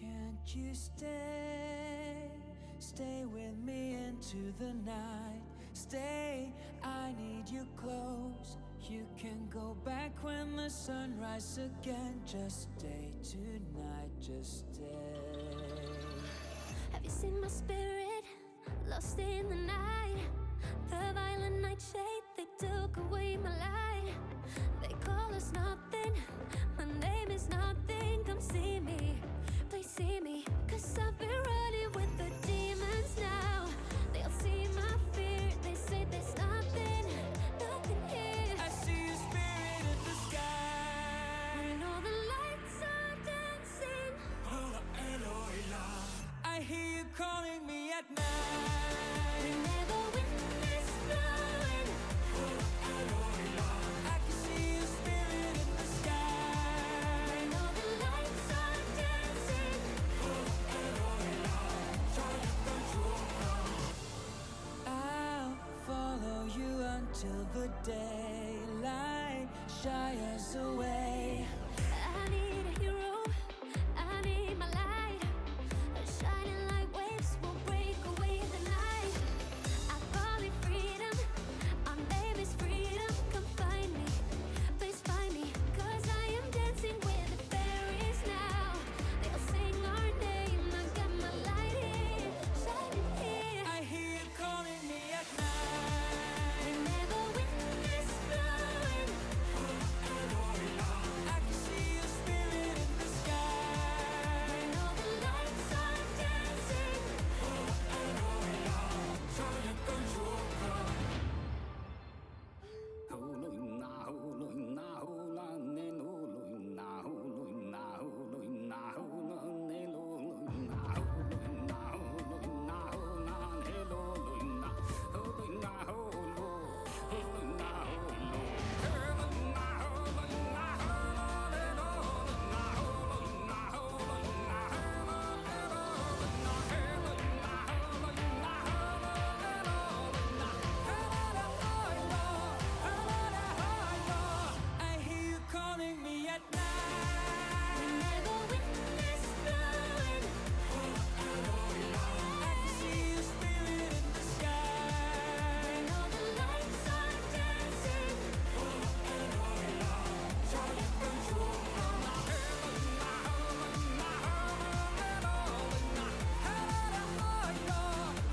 Can't you stay with me into the night? Stay, I need you close. You can go back when the sun rises again. Just stay tonight, just stay. Have you seen my spirit lost in the night? The violent nightshade, they took away my light. They call us nothing, my name is nothing. Come see me, please see me, 'cause I've been running with the demons now. They'll see my fear, they say there's nothing here. I see your spirit in the sky. When all the lights are dancing, I hear you calling me at night. whenever wind is blowing, I can see your spirit in the sky. when all the lights are dancing, I'll follow you until the daylight shies away. I need a hero, I need my light. Shining like waves will break away the night. I call it freedom, our name is freedom. Come find me, please find me, 'cause I am dancing with the fairies now. They'll sing our name, I got my light here, shining here. I hear you calling me at night. Whenever wind is blowing, I can see your spirit in the sky. when all the lights are dancing, I hear you calling me at night. whenever wind is blowing, I can see your spirit in the sky. when all the lights are dancing,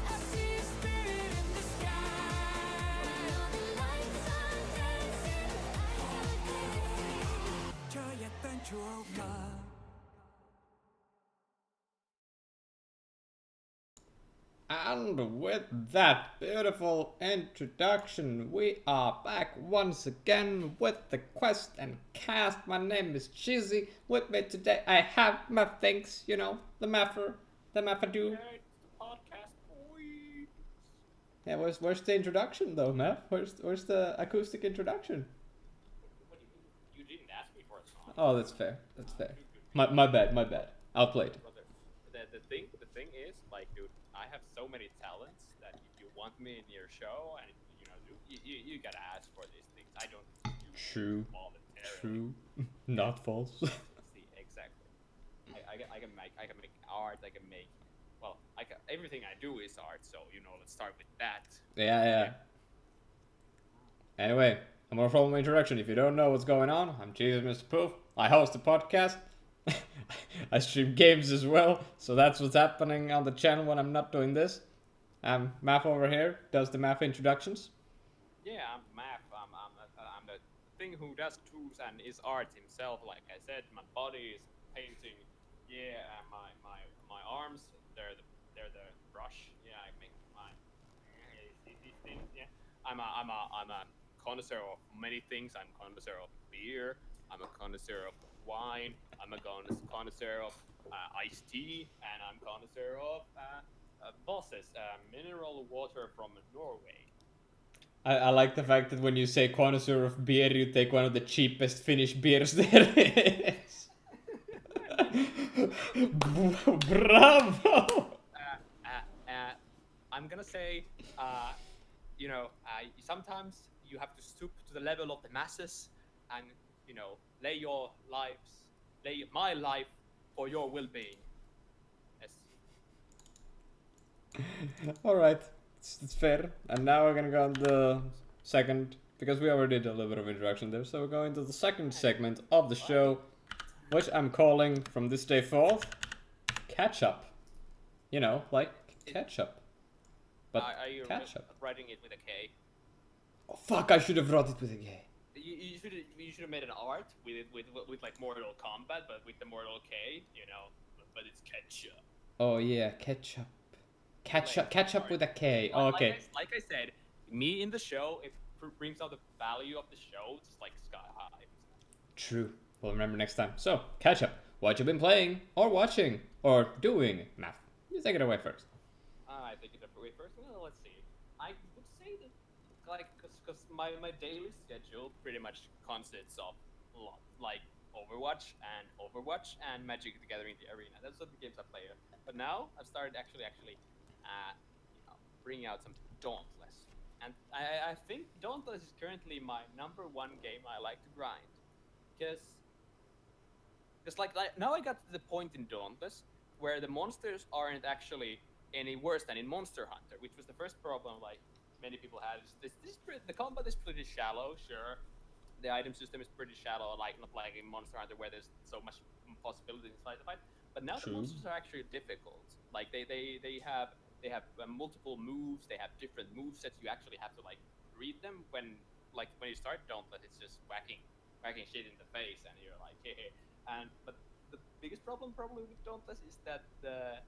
I see your spirit in the sky. when all the lights are dancing, 저였던 추억과 And with that beautiful introduction, we are back once again with the quest and cast. My name is Cheesy. With me today, I have maffthinks, you know, the maffado. Podcast boys. Yeah, where's the introduction though, Maff? Where's the acoustic introduction? What do you mean? You didn't ask me for a song. Oh, that's fair. That's fair. My bad. Outplayed. Brother, the thing is, like, dude, I have so many talents that if you want me in your show, and you know, you gotta ask for these things. I don't do True. voluntarily. True. Not false. See, exactly. I can make art. I can make. Well, everything I do is art. So you know, let's start with that. Yeah. Anyway, I'm gonna follow my introduction. If you don't know what's going on, I'm Jesus Mr. Poof. I host a podcast. I stream games as well, so that's what's happening on the channel when I'm not doing this. Math over here does the math introductions. Yeah, I'm math. I'm the thing who does tools and is art himself. Like I said, my body is painting. Yeah, my arms they're the brush. Yeah, I make these things. Yeah, I'm a connoisseur of many things. I'm a connoisseur of beer. I'm a connoisseur of wine. I'm a connoisseur of iced tea, and I'm a connoisseur of bosses, mineral water from Norway. I like the fact that when you say connoisseur of beer, you take one of the cheapest Finnish beers there is. Bravo! I'm gonna say, sometimes you have to stoop to the level of the masses, and lay my life for your well-being. Alright, it's fair. And now we're gonna go on the second, because we already did a little bit of introduction there, so we're going to the second segment of the show, which I'm calling from this day forth, catch up. You know, like ketchup. But Are you ketchup. writing it with a K? Oh, fuck, I should have wrote it with a K. You should have made an art with it with like Mortal Kombat, but with the Mortal K, you know. But it's ketchup. Oh yeah, ketchup. Ketchup with a K. Oh, okay. Like I said, me in the show, it brings out the value of the show just like sky high. True. We'll remember next time. So, ketchup. What you been playing, or watching, or doing, Math? You take it away first. I think it away first. Well, let's see. I would say that, like, because my daily schedule pretty much consists of like Overwatch and Magic the Gathering the Arena. Those are the games I play. But now I've started actually, bringing out some Dauntless, and I think Dauntless is currently my number one game I like to grind, because like now I got to the point in Dauntless where the monsters aren't actually any worse than in Monster Hunter, which was the first problem like many people had. The combat is pretty shallow, sure. The item system is pretty shallow, like not like in Monster Hunter where there's so much possibility inside the fight. But now True. the monsters are actually difficult. Like they have multiple moves. They have different move sets. You actually have to like read them when you start Dauntless. It's just whacking shit in the face, and you're like, hey. But the biggest problem probably with Dauntless is that the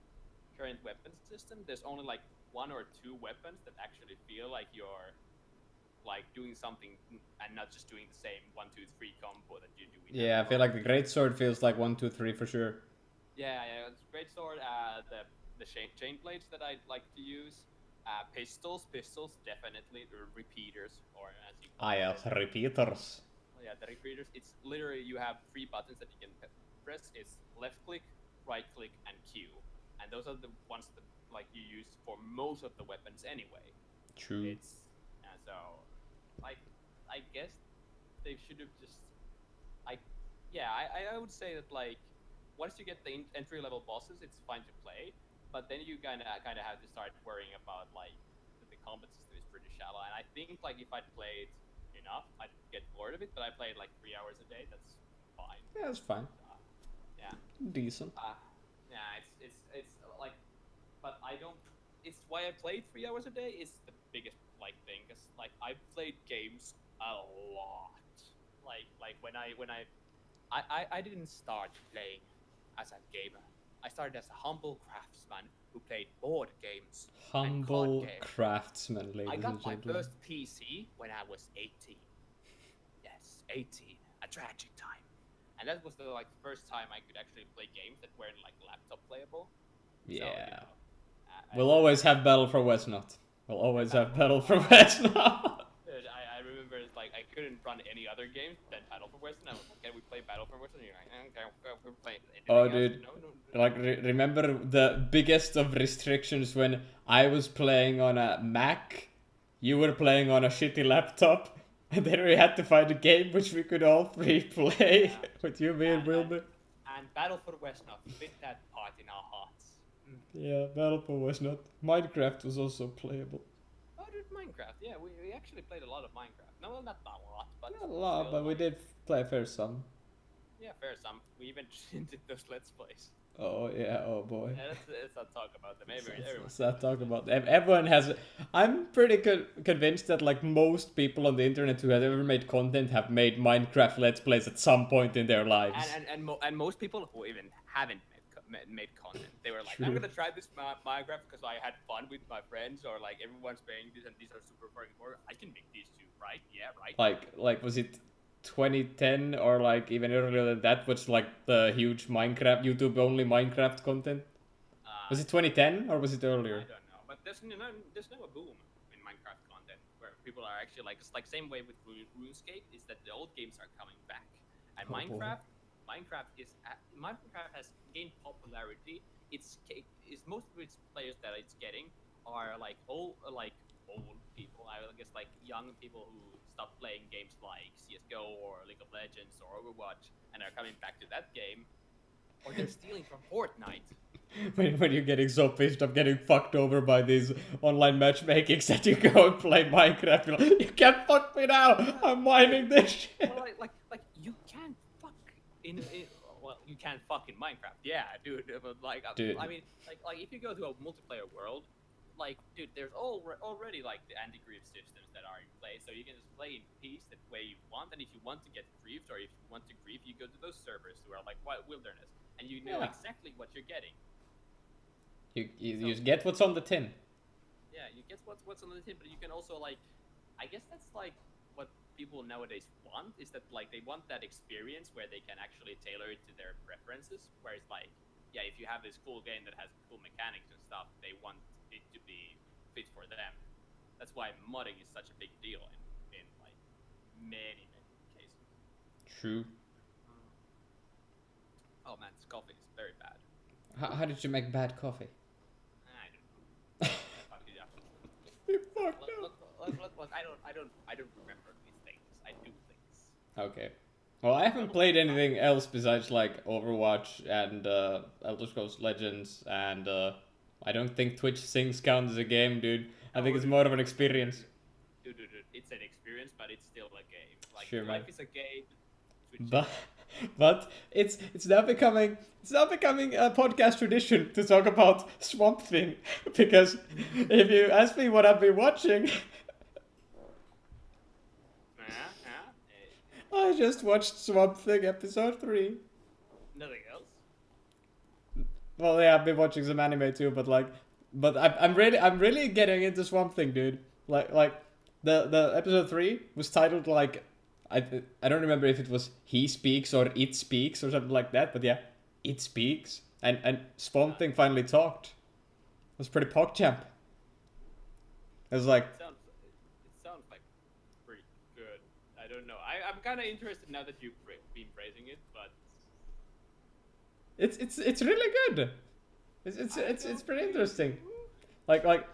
current weapon system, there's only like one or two weapons that actually feel like you're like doing something and not just doing the same 1, 2, 3 combo that you do. Yeah, I feel like the greatsword feels like 1, 2, 3 for sure. Yeah, it's greatsword. The chain blades that I like to use. Pistols definitely. The repeaters, or as you call it. Repeaters. Yeah, the repeaters. It's literally you have 3 buttons that you can press. It's left click, right click, and Q, and those are the ones that like you use for most of the weapons anyway. True. It's so like I guess they should have just I would say that like once you get the entry level bosses, it's fine to play, but then you kind of have to start worrying about like the combat system is pretty shallow. And I think like if I'd played enough, I'd get bored of it. But I played like 3 hours a day. That's fine. Yeah, that's fine. Yeah. Decent. Yeah, it's like, but I don't. It's why I played 3 hours a day is the biggest like thing. Cause like I played games a lot. Like when I didn't start playing as a gamer. I started as a humble craftsman who played board games. Humble and games. craftsman, ladies I and got my gentlemen. first PC when I was 18. Yes, 18. A tragic time. And that was the like first time I could actually play games that weren't like laptop playable. Yeah. So, you know, we'll always have Battle for Westnot. We'll always have Battle for Westnot. I remember like I couldn't run any other games than Battle for Western. I was like, can we play Battle for Western? And you're like, okay, we're playing. Oh, dude. No. Like, remember the biggest of restrictions when I was playing on a Mac, you were playing on a shitty laptop, and then we had to find a game which we could all three play with you, me, and Wilbur. And Battle for Western fit that part in our hearts. Yeah, Battle for Western. Minecraft was also playable. Oh, dude, Minecraft. Yeah, we actually played a lot of Minecraft. No, well, not a lot, but Not a lot, but we did play a fair some. Yeah, fair some. We even did those Let's Plays. Oh yeah, oh boy. Yeah, let's not talk about them. Let's not talk about them. Everyone has. I'm pretty convinced that like most people on the internet who have ever made content have made Minecraft Let's Plays at some point in their lives. And most people who even haven't made content, they were like, True. I'm gonna try this Minecraft because I had fun with my friends, or like everyone's playing this and these are super fucking boring. I can make these too, right? Yeah, right. Like was it 2010 or like even earlier than that, was like the huge Minecraft YouTube only Minecraft content? Was it 2010 or was it earlier? I don't know, but there's no a boom in Minecraft content where people are actually like, it's like same way with RuneScape is that the old games are coming back, and Minecraft has gained popularity. It's most of its players that it's getting are like old people. I guess like young people who stopped playing games like CS:GO or League of Legends or Overwatch and are coming back to that game, or they're stealing from Fortnite. when you're getting so pissed off getting fucked over by these online matchmakings that you go and play Minecraft, you're like, you can't fuck me now, I'm mining this shit. Well, like you can't fuck in well, you can't fuck in Minecraft, yeah, dude. But like, Dude. I mean, like if you go to a multiplayer world, like, dude, there's already like the anti-grief systems that are in place, so you can just play in peace the way you want. And if you want to get griefed, or if you want to grief, you go to those servers who are like wilderness, and you know Yeah. exactly what you're getting. You just get what's on the tin. Yeah, you get what's on the tin, but you can also like, I guess that's like what people nowadays want, is that like they want that experience where they can actually tailor it to their preferences. Where it's like, yeah, if you have this cool game that has cool mechanics and stuff, they want it to be fit for them. That's why modding is such a big deal in like many cases. True. Oh man, this coffee is very bad. How did you make bad coffee? I don't know. Fuck it up. You fucked up. Look, I don't remember these things. I do things. Okay. Well, I haven't played anything else besides like Overwatch and Elder Scrolls Legends, and I don't think Twitch Sings counts as a game, dude. I think it's more of an experience. Dude, it's an experience, but it's still a game. Like, Sure, life man. is a game. Twitch But it's now becoming a podcast tradition to talk about Swamp Thing, because if you ask me what I've been watching, I just watched Swamp Thing episode 3. Nothing else. Well, yeah, I've been watching some anime too, but I'm really getting into Swamp Thing, dude. Like the episode 3 was titled like, I don't remember if it was He Speaks or It Speaks or something like that, but yeah, It Speaks, and Swamp Thing finally talked. It was pretty PogChamp. It was like, It sounds like pretty good. I don't know. I'm kind of interested now that you've been praising it, but it's really good. It's pretty interesting. Like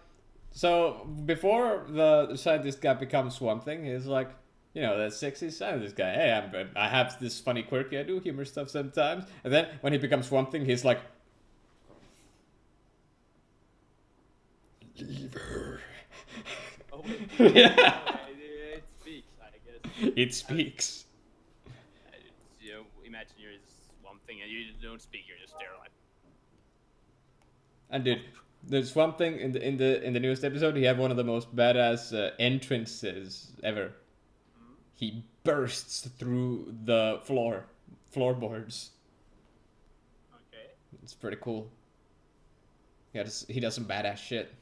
so before the scientist guy becomes Swamp Thing, he's like, you know, that sexy scientist guy. Hey, I have this funny quirky, I do humor stuff sometimes. And then when he becomes Swamp Thing, he's like, leave her. oh wait, Yeah. it speaks. I guess. It speaks. You know, imagine you're Swamp Thing and you don't speak. You're just there like. And dude, the Swamp Thing in the newest episode, he had one of the most badass entrances ever. He bursts through the floorboards. Okay. It's pretty cool. He does some badass shit.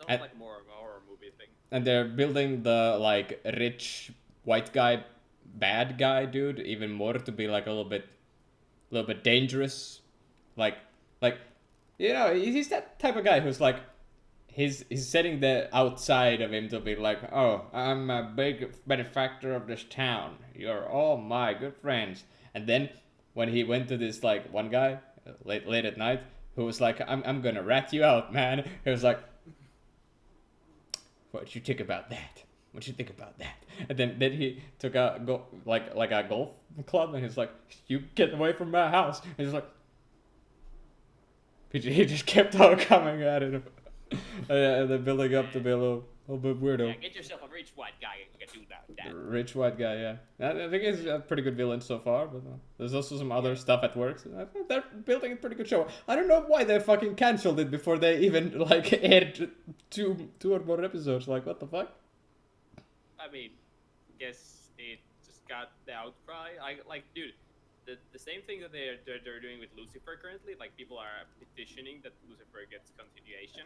Sounds like more of a horror movie thing. And they're building the like rich white guy, bad guy dude even more to be like a little bit dangerous. Like you know, he's that type of guy who's like, he's setting the outside of him to be like, oh, I'm a big benefactor of this town. You're all my good friends. And then when he went to this like one guy late at night who was like, I'm gonna rat you out, man. He was like, what you think about that? What you think about that? And then he took a golf club and he's like, you get away from my house. And he's like, he just kept on coming at him. And then building up to be a little bit weirdo. Yeah, get yourself a rich white guy and do that. Rich white guy, yeah. I think he's a pretty good villain so far, but there's also some other stuff at work. So I think they're building a pretty good show. I don't know why they fucking cancelled it before they even like aired two or more episodes. Like, what the fuck? I mean, guess it just got the outcry. Dude, the same thing that they're doing with Lucifer currently. Like, people are petitioning that Lucifer gets continuation.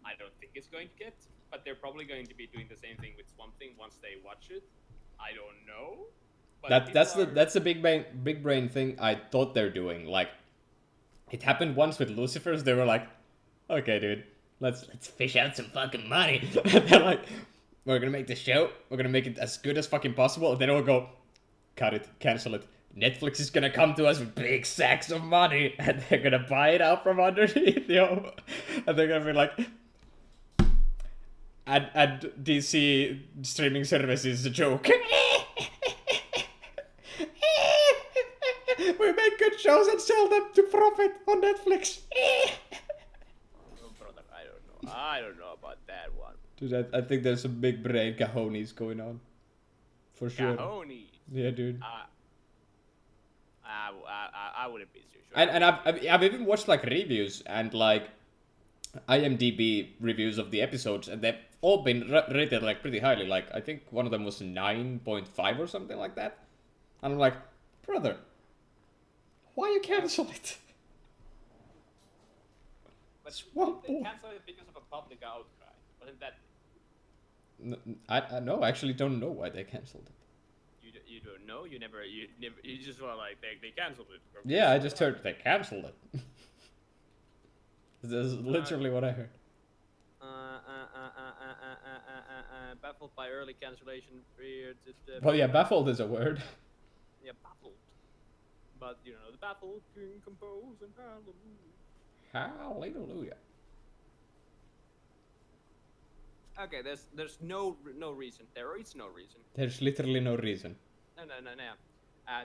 I don't think it's going to get, but they're probably going to be doing the same thing with Swamp Thing once they watch it. I don't know. But That's the big brain thing I thought they're doing. Like, it happened once with Lucifer's. They were like, okay, dude, let's fish out some fucking money. And they're like, we're gonna make the show. We're gonna make it as good as fucking possible. And then we'll go, cut it, cancel it. Netflix is gonna come to us with big sacks of money, and they're gonna buy it out from underneath, yo. And they're gonna be like, and DC streaming service is a joke. We make good shows and sell them to profit on Netflix. Oh, brother, I don't know about that one. Dude, I think there's some big brain cajones going on. For sure. Cajones. Yeah, dude. I wouldn't be too sure. And I've even watched like reviews and like IMDb reviews of the episodes, and they've all been rated like pretty highly. Like I think one of them was 9.5 or something like that. And I'm like, brother, why you cancel it? But Swamp they Boy. canceled it because of a public outcry. Wasn't that? I no, I actually don't know why they cancelled it. You don't know. You just were like they canceled it. Yeah, I just heard they cancelled it. This is literally what I heard. Baffled by early cancellation period. Well, yeah, baffled is a word. Yeah, baffled. But you know, the baffled can compose and hallelujah. Hallelujah. Okay, there's no reason. There is no reason. There's literally no reason. No.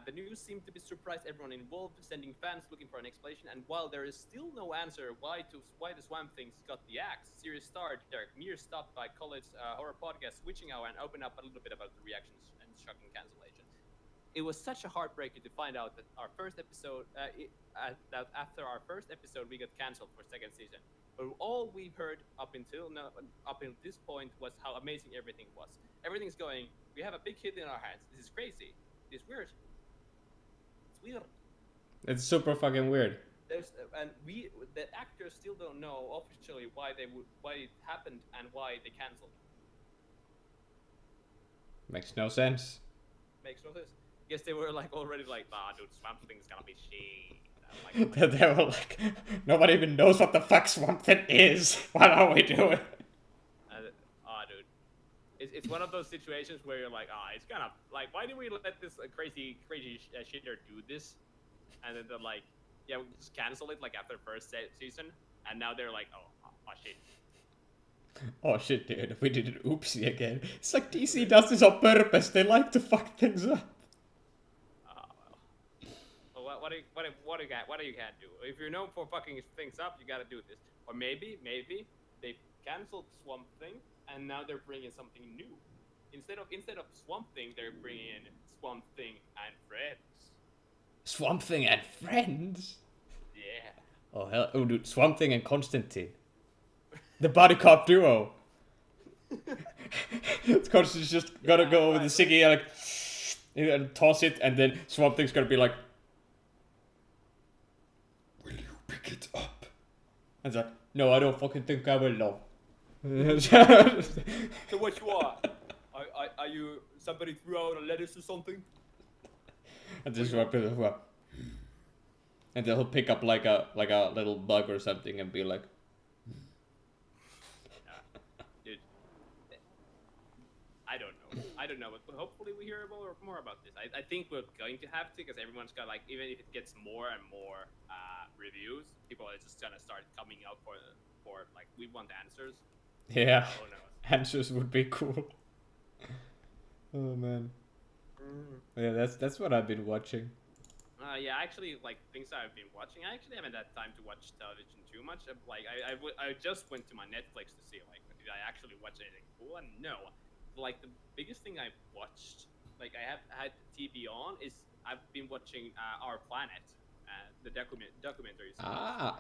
The news seemed to be surprised everyone involved, sending fans looking for an explanation. And while there is still no answer why the Swamp Things got the axe, series star Derek Mears stopped by college horror podcast Switching Hour and opened up a little bit about the reactions and shocking cancellation. It was such a heartbreaker to find out that our first episode, that after our first episode, we got cancelled for second season. But all we've heard up until this point was how amazing everything was. Everything's going. We have a big hit in our hands. This is crazy. It's weird. It's weird. It's super fucking weird. The actors still don't know officially why it happened and why they canceled. Makes no sense. Makes no sense. Guess they were like already like, dude, Swamp Thing's gonna be shit. They were like, nobody even knows what the fuck Swamp Thing is. What are we doing? Dude. It's one of those situations where you're like, it's gonna, like, why did we let this crazy shitter do this? And then they're like, yeah, we just cancel it, like, after the first season. And now they're like, oh shit. Oh shit, dude, we did an oopsie again. It's like DC does this on purpose. They like to fuck things up. Well, what do you can't do? If you're known for fucking things up, you gotta do this. Or maybe they canceled Swamp Thing, and now they're bringing something new. Instead of Swamp Thing, they're bringing in Swamp Thing and Friends. Swamp Thing and Friends? Yeah. Oh hell, oh dude, Swamp Thing and Constantine. The body cop duo. Constantine's just gotta go with the ciggy and toss it, and then Swamp Thing's gonna be like, will you pick it up? And it's like, no, I don't fucking think I will, no. So what you are? Are you somebody threw out a lettuce or something? And this Swamp Thing, and then he'll pick up like a little bug or something and be like, dude, I don't know, but hopefully we hear more about this. I think we're going to have to, because everyone's got, like, even if it gets more and more reviews, people are just gonna start coming out for like, we want answers. yeah, Oh no. answers would be cool. Oh man. Yeah, that's what I've been watching. Yeah, actually, like, things I've been watching, I actually haven't had time to watch television too much. Like, I just went to my Netflix to see, like, did I actually watch anything cool? And no. Like, the biggest thing I watched, like, I have had TV on, is I've been watching Our Planet, the documentary series.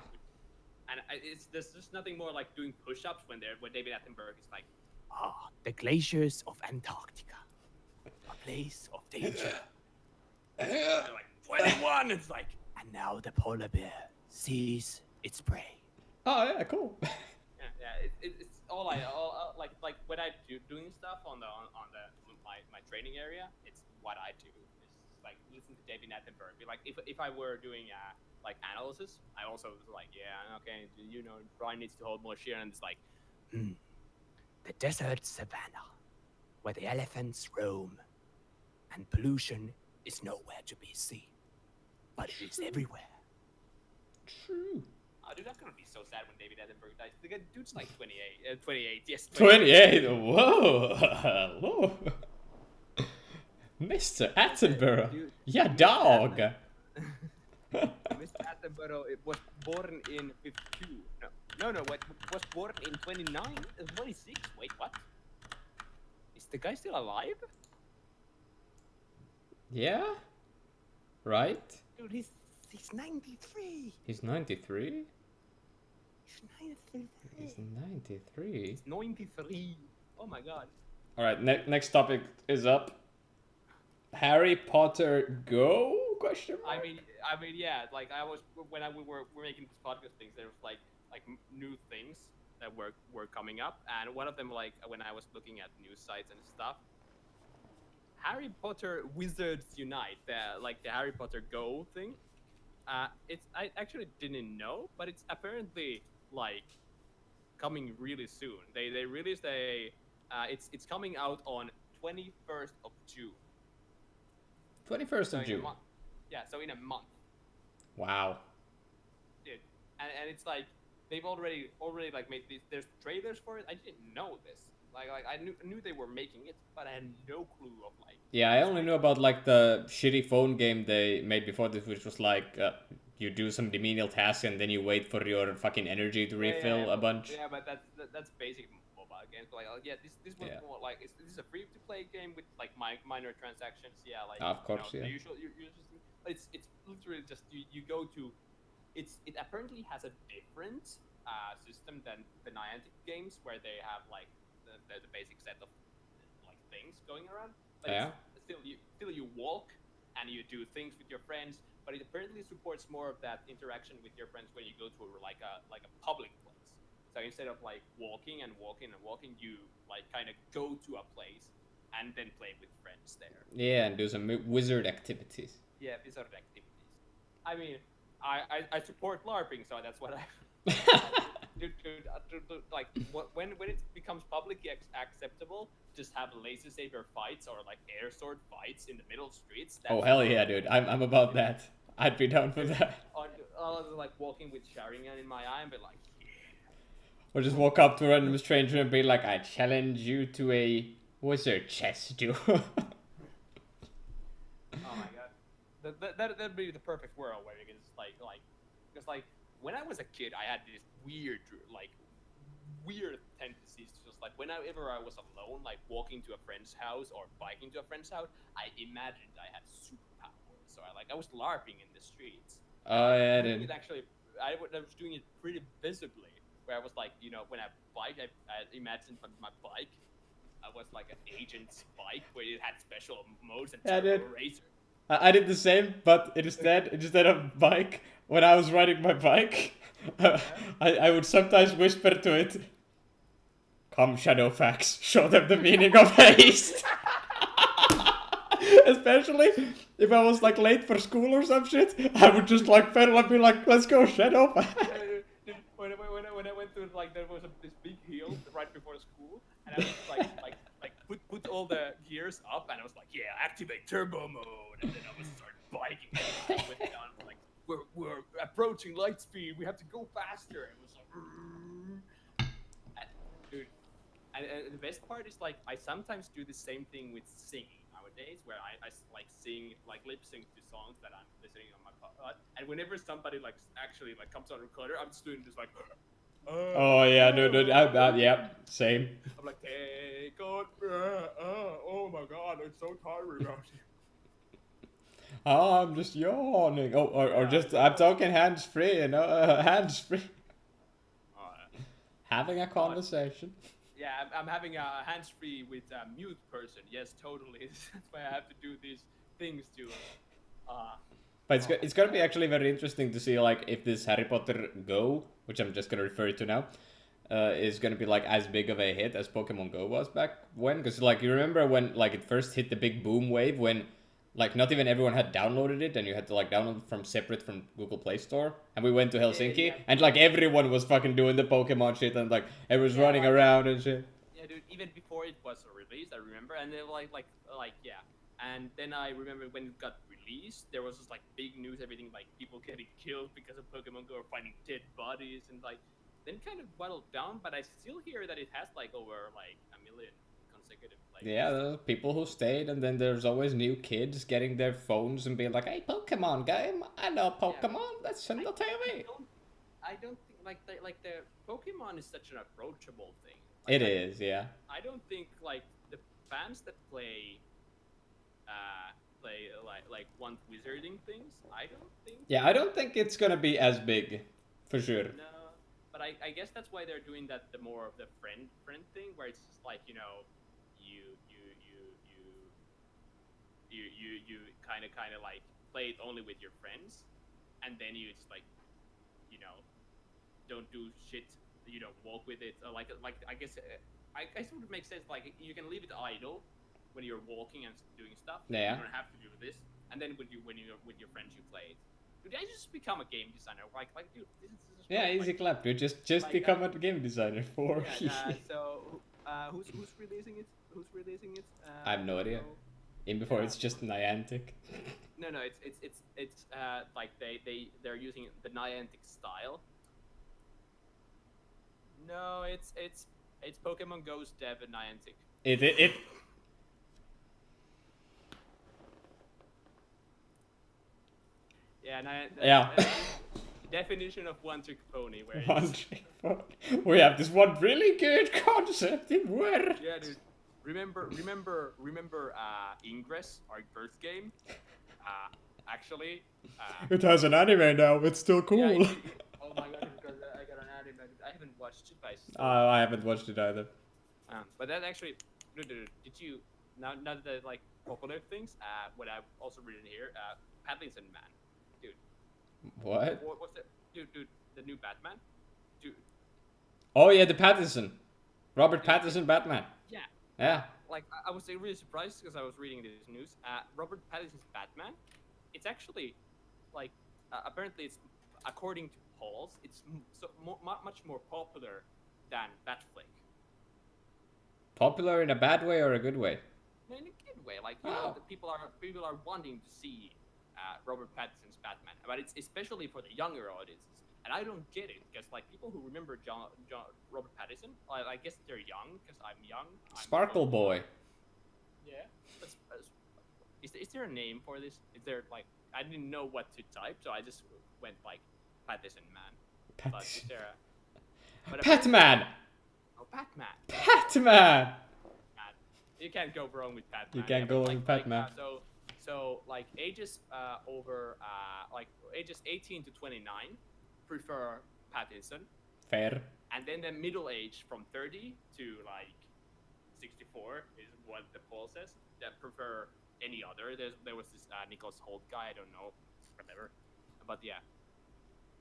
And there's just nothing more like doing push-ups when David Attenborough is like, the glaciers of Antarctica, a place of danger. They're like 21. It's like, and now the polar bear sees its prey. Oh yeah, cool. Yeah. It's all like when I doing stuff on my training area. It's what I do. It's like listen to David Attenborough. Be like, if I were doing like analysis, I also was like, yeah, okay, you know, Brian needs to hold more sheer, and it's like, the desert savannah, where the elephants roam, and pollution is nowhere to be seen, but it is everywhere. True. Oh, dude, that's gonna be so sad when David Attenborough dies. The dude's like 28. 28, yes. 28. Whoa. Hello. Mr. Attenborough. Yeah, dog. Mr. Attenborough it was born in 52. No. What was born in 29? 26? Wait, what? Is the guy still alive? Yeah? Right? Dude, he's 93. He's 93? He's 93. He's 93? He's 93. Oh my god. Alright, next topic is up. Harry Potter Go? Question mark? I mean, yeah. Like I was when we were making this podcast things. There was like new things that were coming up, and one of them like when I was looking at news sites and stuff. Harry Potter Wizards Unite, the Harry Potter Go thing. I actually didn't know, but it's apparently like coming really soon. They released it's coming out on 21st of June. 21st of June. Yeah, so in a month. Wow. Dude, and it's like they've already like made these. There's trailers for it. I didn't know this. Like I knew they were making it, but I had no clue of like. Yeah, I only knew about like the shitty phone game they made before this, which was like you do some menial tasks and then you wait for your fucking energy to refill a bunch. Yeah, but that's basic mobile games. But like, this was more like this is a free to play game with like minor transactions. Yeah, like of course, you know, yeah. the usual but it's literally just you go to. It apparently has a different system than the Niantic games where they have like the basic set of like things going around. But Yeah. still you walk and you do things with your friends. But it apparently supports more of that interaction with your friends when you go to like a public place. So instead of like walking, you like kind of go to a place and then play with friends there. Yeah, and do some wizard activities. Yeah, wizard activities. I mean, I support LARPing, so that's what I. Dude, like when it becomes publicly acceptable, just have laser saber fights or like air sword fights in the middle streets. Oh hell yeah, dude! I'm about that. I'd be down for that. On like walking with Sharingan in my eye and be like, yeah. Or just walk up to a random stranger and be like, I challenge you to a wizard chess duel. Oh my god, that'd be the perfect world where you can just because like when I was a kid, I had this weird tendencies to just like whenever I was alone, like walking to a friend's house or biking to a friend's house, I imagined I had superpowers. So I was LARPing in the streets. Oh yeah, Doing dude. it actually, I was doing it pretty visibly. Where I was like, you know, when I bike, I imagined my bike. I was like an agent's bike where it had special modes and Yeah, dude. turbo racer. I did the same, but instead of bike, when I was riding my bike, I would sometimes whisper to it, "Come, Shadowfax, show them the meaning of haste." Especially if I was like late for school or some shit, I would just like pedal and be like, "Let's go, Shadowfax." When I went to like there was this big hill right before school, and I was like put all the gears up, and I was like, yeah, activate turbo mode, and then I was start biking. And I went down like we're approaching light speed, we have to go faster. And it was like, dude, and the best part is like I sometimes do the same thing with singing nowadays, where I like sing like lip sync to songs that I'm listening on my pod, and whenever somebody like actually like comes on recorder, I'm just doing this like. Oh yeah, dude, yeah, same. I'm like, hey, God, oh my God, I'm so tired out here. Oh, I'm just yawning. Oh, or just I'm talking hands free, you know, hands free. Having a conversation. Yeah, I'm having a hands free with a mute person. Yes, totally. That's why I have to do these things to. But it's gonna be actually very interesting to see like if this Harry Potter Go, which I'm just gonna refer to now, is gonna be like as big of a hit as Pokemon Go was back when. Because like you remember when like it first hit the big boom wave when like not even everyone had downloaded it and you had to like download it from separate from Google Play Store. And we went to Helsinki and like everyone was fucking doing the Pokemon shit and like everyone was running around and shit. Yeah, dude. Even before it was released, I remember, and they were like yeah. And then I remember when it got released, there was just like big news, everything like people getting killed because of Pokemon Go or finding dead bodies, and like then kind of whittled down. But I still hear that it has like over like 1 million consecutive plays. Yeah, there are people who stayed, and then there's always new kids getting their phones and being like, "Hey, Pokemon game, I know Pokemon. Let's send the TV." I don't think like the Pokemon is such an approachable thing. It is, yeah. I don't think like the fans that play like want wizarding things. I don't think. Yeah, I don't think it's gonna be as big, for sure. No, but I guess that's why they're doing that. The more of the friend thing, where it's just like, you know, you kind of like play it only with your friends, and then you just like, you know, don't do shit. You don't walk with it. Like I guess I guess it would make sense. Like you can leave it idle when you're walking and doing stuff. Yeah. You don't have to do this. And then when you're with your friends, you play it. Dude, I just become a game designer. Like dude, this is Yeah, great. easy Like, clap, dude. Just like, become a game designer for. yeah, so who's releasing it? Who's releasing it? I have no idea. In before, it's just Niantic. No, it's like they're using the Niantic style. No, it's Pokemon Go's dev and Niantic. It Yeah, Yeah. Definition of one-trick pony. Where one it's, trick pony. We have this one really good concept in Word. yeah, dude. Remember Ingress, our first game? Actually, It has an anime now. It's still cool. yeah, oh my god, I got an anime. I haven't watched it, but I haven't watched it either. but that actually, did you now that like popular things? What I've also written here, Pattinson Man, dude. What? What's the dude? The new Batman, dude. Oh yeah, the Pattinson. Robert Pattinson Batman. Yeah. Yeah. Like I was really surprised because I was reading this news. Robert Pattinson's Batman. It's actually like apparently it's according to polls, it's much more popular than Batfleck. Popular in a bad way or a good way? In a good way, like you know, Oh. the people are wanting to see Robert Pattinson's Batman, but it's especially for the younger audiences. And I don't get it because like people who remember Robert Pattinson, I guess they're young because I'm young. Sparkle Boy. Yeah. Is there a name for this? Is there like I didn't know what to type, so I just went like Pattinson Man. But is there a Patman! Oh, Batman. Patman! You can't go wrong with Batman. You can't go wrong with Batman. So like ages over like ages 18 to 29 prefer Pattinson, Fair. and then the middle age from 30 to like 64 is what the poll says that prefer any other. There was this Nicholas Holt guy, I don't know, whatever, but yeah,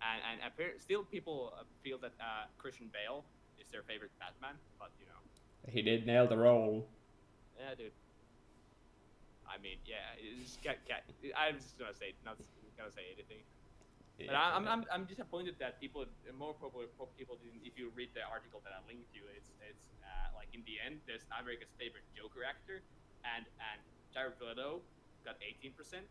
and still people feel that Christian Bale is their favorite Batman, but you know. He did nail the role. Yeah, dude. I mean, yeah, it's I'm just gonna say, not gonna say anything. But I'm disappointed that more popular people didn't. If you read the article that I linked you, it's like in the end, there's America's favorite Joker actor, and Jared Leto got 18%.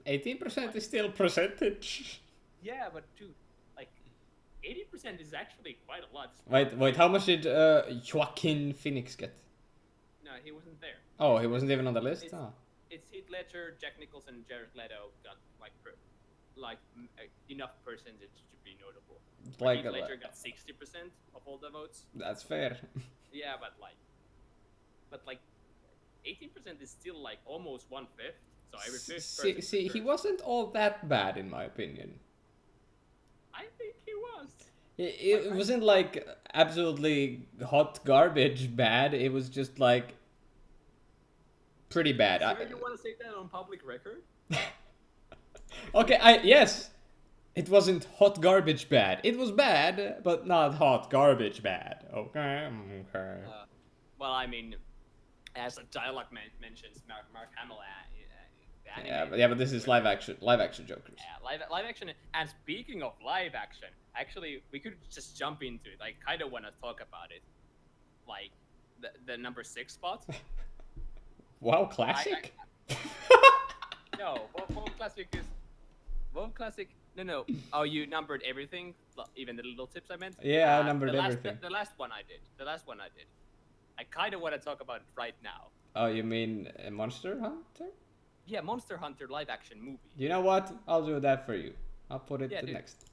18% is still percentage. Yeah, but dude, like 80% is actually quite a lot. Wait, how much did Joaquin Phoenix get? No, he wasn't there. Oh, he wasn't even on the list? It's Heath Ledger, Jack Nicholson, Jared Leto got like enough percentage to be notable. Like Heath Ledger got 60% of all the votes. That's fair. Yeah, but 18% is still like almost 1/5. So every fifth person. See, he wasn't all that bad in my opinion. I think he was. It wasn't like absolutely hot garbage bad. It was just like pretty bad. Sure, you want to say that on public record? Okay, yes. It wasn't hot garbage bad. It was bad, but not hot garbage bad. Okay. Well, I mean, as the dialogue mentions, Mark Hamill. But this is live action Jokers. Yeah, live action. And speaking of live action, actually, we could just jump into it. I kind of want to talk about it, like the number 6 spot. Wow, classic. No, WoW Classic is WoW Classic. No. Oh, you numbered everything, even the little tips I meant. Yeah, I numbered everything. The last one I did. I kind of want to talk about it right now. Oh, you mean Monster Hunter? Yeah, Monster Hunter live action movie. You know what? I'll do that for you. I'll put it Yeah, to dude. next.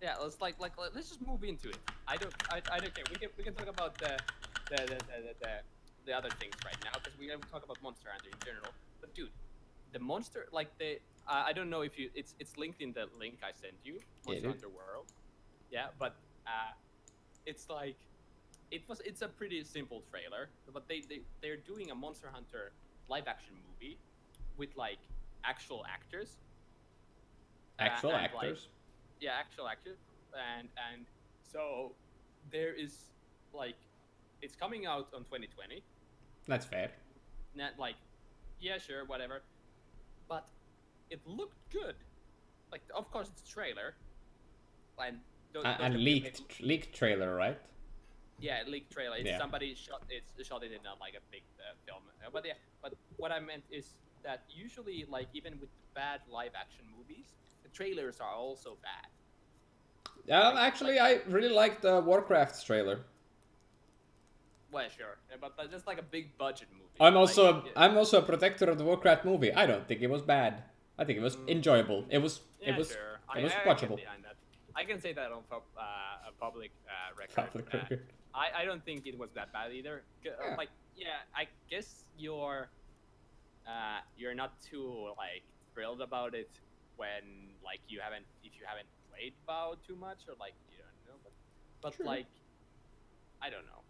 Yeah, let's just move into it. I don't care. We can talk about the other things right now because we can talk about Monster Hunter in general. But dude, the monster like the I don't know if you it's linked in the link I sent you, Monster dude. Hunter World. Yeah, but it's like it's a pretty simple trailer, but they're doing a Monster Hunter live action movie with like actual actors. Actual And like actors. yeah, actual actors, and so there is like it's coming out on 2020. That's fair. Not like yeah, sure, whatever, but it looked good. Like of course it's a trailer, and don't And get me leaked trailer, right? yeah, leaked trailer. It's Yeah. somebody shot it in like a big film. But yeah, but what I meant is that usually like even with bad live action movies, the trailers are also bad. Actually, I really liked the Warcraft trailer. Well, sure, but that's just like a big budget movie. I'm also a protector of the Warcraft movie. I don't think it was bad. I think it was enjoyable. It was sure. it was I watchable. get behind that. I can say that on a public record. Public record. I don't think it was that bad either. Yeah. Like yeah, I guess you're not too like thrilled about it when like you haven't played WoW too much or like you don't know, but True. like I don't know,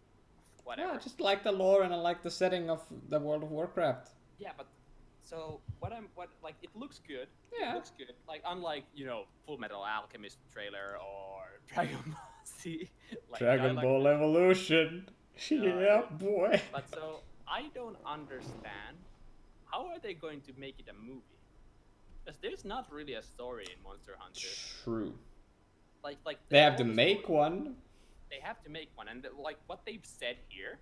whatever. Yeah, I just like the lore and I like the setting of the World of Warcraft. Yeah, but so what like it looks good. Yeah. It looks good. Like unlike, Full Metal Alchemist trailer or Dragon Ball Z. Like, Dragon Ball Evolution. Yeah, boy. But so I don't understand how are they going to make it a movie? Because there's not really a story in Monster Hunter. True. Like They have to make one. They have to make one, and like what they've said here,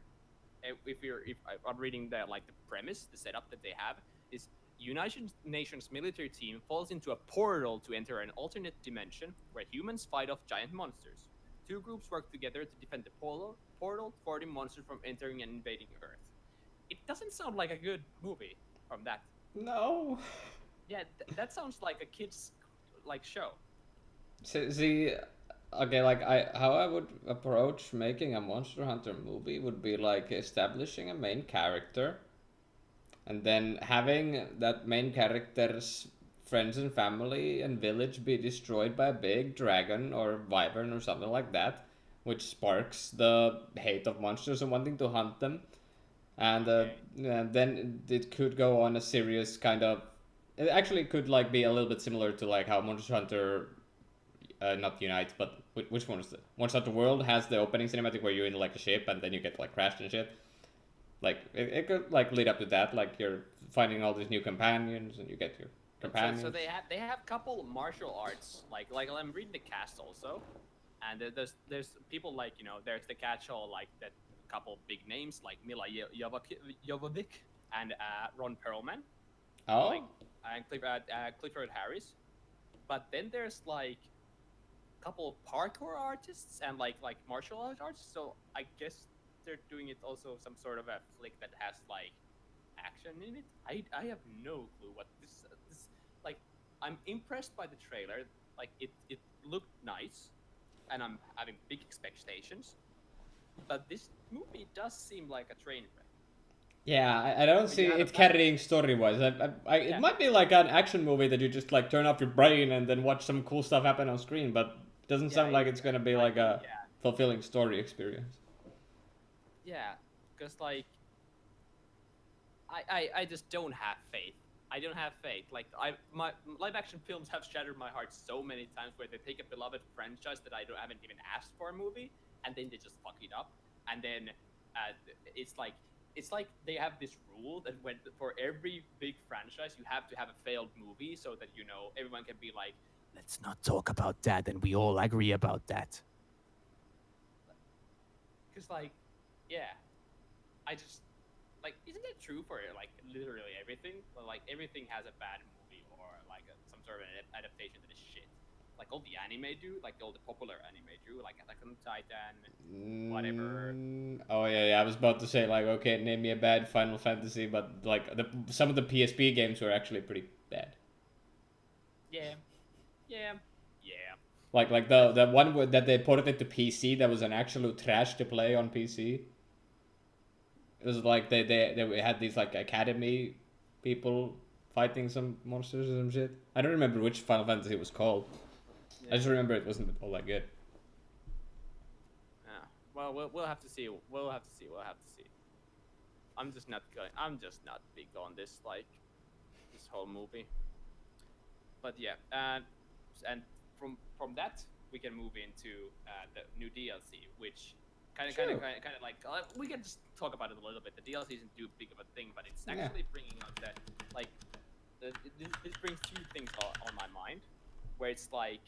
if I'm reading the premise, the setup that they have is United Nations military team falls into a portal to enter an alternate dimension where humans fight off giant monsters. Two groups work together to defend the portal, thwarting monsters from entering and invading Earth. It doesn't sound like a good movie from that. No. Yeah, that sounds like a kid's show. See, okay, how I would approach making a Monster Hunter movie would be like establishing a main character, and then having that main character's friends and family and village be destroyed by a big dragon or wyvern or something like that, which sparks the hate of monsters and wanting to hunt them. And then it could go on a serious kind of. It actually could be a little bit similar to how Monster Hunter, not Unite, but which one is it? Monster Hunter World has the opening cinematic where you're in a ship and then you get crashed and shit. It could lead up to that, you're finding all these new companions and you get your companions. So they have couple martial arts like I'm reading the cast also, and there's people there's the catch-all that couple big names like Mila Jovovich and Ron Perlman. Oh. And Clifford Harris, but then there's couple of parkour artists and martial arts artists. So I guess they're doing it also some sort of a flick that has action in it. I have no clue what this I'm impressed by the trailer. It looked nice, and I'm having big expectations. But this movie does seem like a train wreck. Yeah, I don't see it carrying story-wise. It might be like an action movie that you just turn off your brain and then watch some cool stuff happen on screen, but it doesn't sound like it's gonna be a fulfilling story experience. Yeah, because I just don't have faith. I don't have faith. My live-action films have shattered my heart so many times where they take a beloved franchise that I haven't even asked for a movie, and then they just fuck it up, and then it's like they have this rule that for every big franchise you have to have a failed movie so that everyone can be like, let's not talk about that and we all agree about that. Because yeah, I just isn't that true for literally everything? Everything has a bad movie or some sort of an adaptation that is shit. all the anime do, like all the popular anime do, like Attack on Titan, whatever. Oh yeah, I was about to say like, okay, name me a bad Final Fantasy, but like some of the PSP games were actually pretty bad. Yeah, yeah, yeah. Like the one that they ported it to PC that was an absolute trash to play on PC. It was like they had these like academy people fighting some monsters or some shit. I don't remember which Final Fantasy it was called. I just remember it wasn't all that good. Yeah. Well, we'll have to see. We'll have to see. We'll have to see. I'm just not big on this this whole movie. But yeah, and from that we can move into the new DLC, which kind of like we can just talk about it a little bit. The DLC isn't too big of a thing, but it's actually bringing out that like this brings two things on my mind, where it's like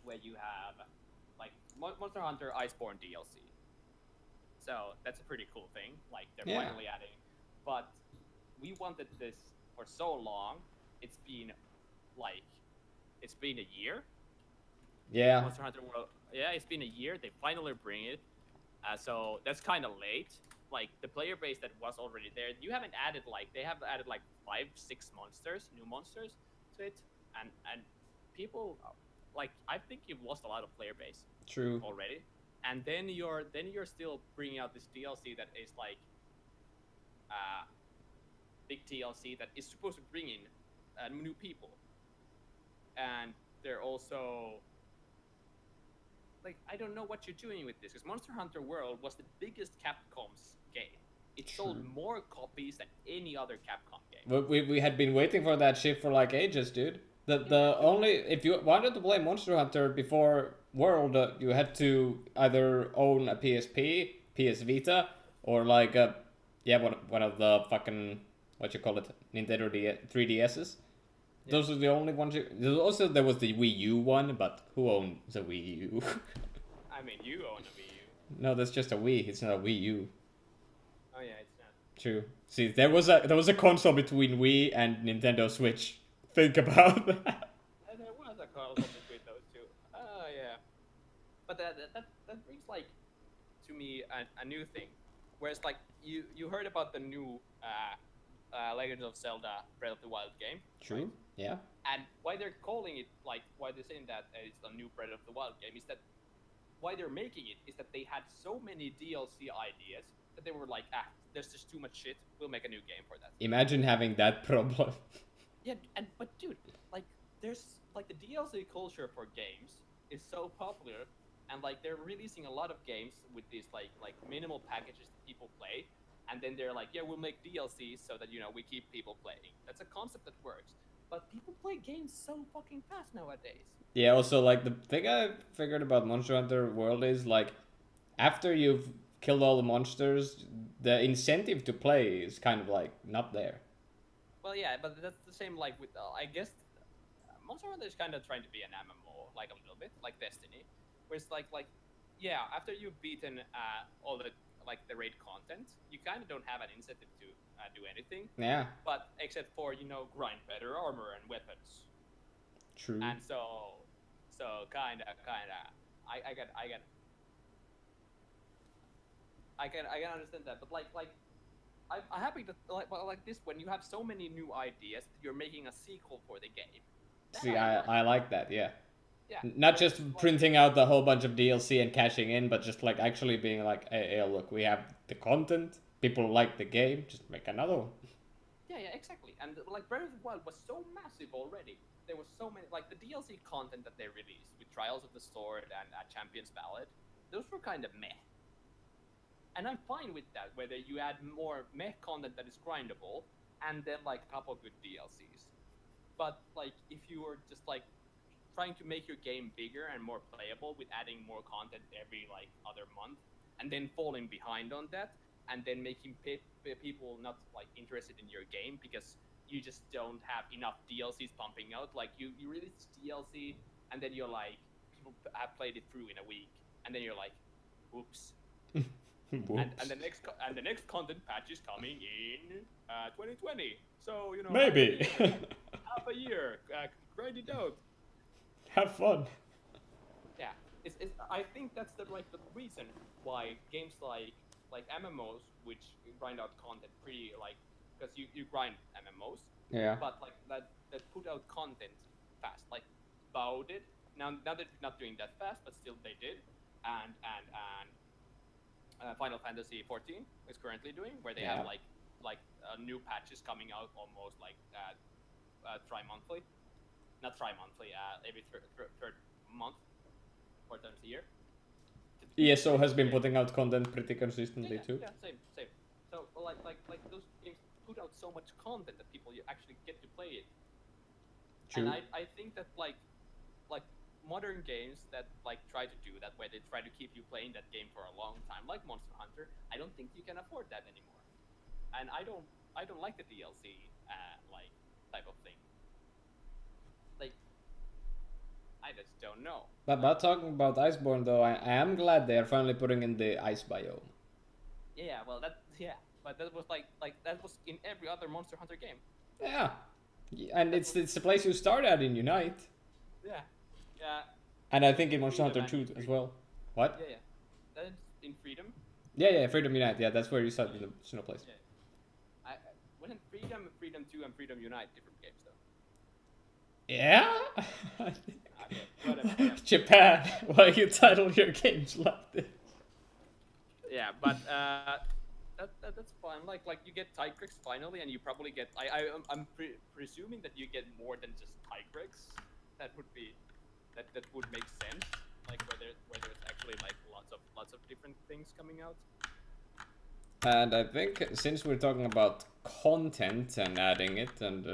where you have like Monster Hunter Iceborne DLC. So that's a pretty cool thing. Like they're finally adding, but we wanted this for so long. It's been a year. Yeah. Monster Hunter World. Yeah, it's been a year. They finally bring it. So that's kind of late. Like the player base that was already there, they have added like 5-6 new monsters to it, and people like I think you've lost a lot of player base. True. Already, and then you're still bringing out this DLC that is like big DLC that is supposed to bring in new people, and they're also like I don't know what you're doing with this because Monster Hunter World was the biggest Capcom's game. It sold more copies than any other Capcom game. We had been waiting for that shit for like ages, dude. The only if you wanted to play Monster Hunter before World, you had to either own a PSP, PS Vita, or like one of the fucking what you call it, Nintendo 3DSs. Yeah. Those are the only ones. Also, there was the Wii U one, but who owns a Wii U? I mean, you own a Wii U. No, that's just a Wii. It's not a Wii U. Oh yeah, it's not. True. See, there was a console between Wii and Nintendo Switch. Think about that. There was a console between those two. Oh yeah. But that brings like to me a new thing, whereas like you heard about the new Legend of Zelda Breath of the Wild game. True. Right? Yeah. And why they're calling it why they're saying that it's a new Breath of the Wild game is that why they're making it is that they had so many DLC ideas that they were like, there's just too much shit. We'll make a new game for that. Imagine having that problem. Yeah, but dude, like there's like the DLC culture for games is so popular, and like they're releasing a lot of games with these like minimal packages that people play. And then they're like, yeah, we'll make DLC so that, we keep people playing. That's a concept that works. But people play games so fucking fast nowadays. Yeah, also, like, the thing I figured about Monster Hunter World is, like, after you've killed all the monsters, the incentive to play is kind of, like, not there. Well, yeah, but that's the same, like, with, I guess, Monster Hunter is kind of trying to be an MMO, like, a little bit, like Destiny. Where it's like, yeah, after you've beaten all the raid content, you kind of don't have an incentive to do anything. Yeah. But except for grind better armor and weapons. True. And so kind of, I can understand that. But I'm happy that like this when you have so many new ideas, you're making a sequel for the game. See, I like that. Yeah. Yeah, not just printing out the whole bunch of DLC and cashing in, but just like actually being like, hey, look, we have the content, people like the game, just make another one. Yeah, exactly. And like Breath of the Wild was so massive already. There was so many, like the DLC content that they released with Trials of the Sword and Champion's Ballad, those were kind of meh. And I'm fine with that, whether you add more meh content that is grindable, and then like a couple good DLCs. But like if you were just like trying to make your game bigger and more playable with adding more content every like other month, and then falling behind on that, and then making people not like interested in your game because you just don't have enough DLCs pumping out. Like you release DLC, and then you're like, people have played it through in a week, and then you're like, whoops. And the next content patch is coming in 2020. So maybe half a year. Grind it out. Have fun. Yeah, I think that's the reason why games like MMOs, which grind out content pretty like because you grind MMOs, Yeah. but like that put out content fast. Like WoW did. Now they're not doing that fast, but still they did. And Final Fantasy 14 is currently doing, where they have like new patches coming out almost like tri-monthly, not tri-monthly, every third month, 4 times a year. ESO has been putting out content pretty consistently too. Yeah, same. So like those games put out so much content that people actually get to play it. True. And I think that like modern games that like try to do that, where they try to keep you playing that game for a long time, like Monster Hunter, I don't think you can afford that anymore. And I don't like the DLC like type of thing. Like I just don't know. But talking about Iceborne though, I am glad they are finally putting in the ice biome. Yeah, well but that was like that was in every other Monster Hunter game. Yeah, and it's the place you start at in Unite. Yeah. And I think in Monster Hunter 2 as well. What? Yeah. That's in Freedom. Yeah, Freedom Unite. Yeah, that's where you start in the snow place. Yeah. Wasn't Freedom 2 and Freedom Unite different games though? Yeah? Okay, whatever. Japan, why you title your games like this? Yeah, but that's fine. Like you get Tigrex finally, and you probably get. I'm presuming that you get more than just Tigrex. That would make sense. Like where there's actually like lots of different things coming out. And I think since we're talking about content and adding it and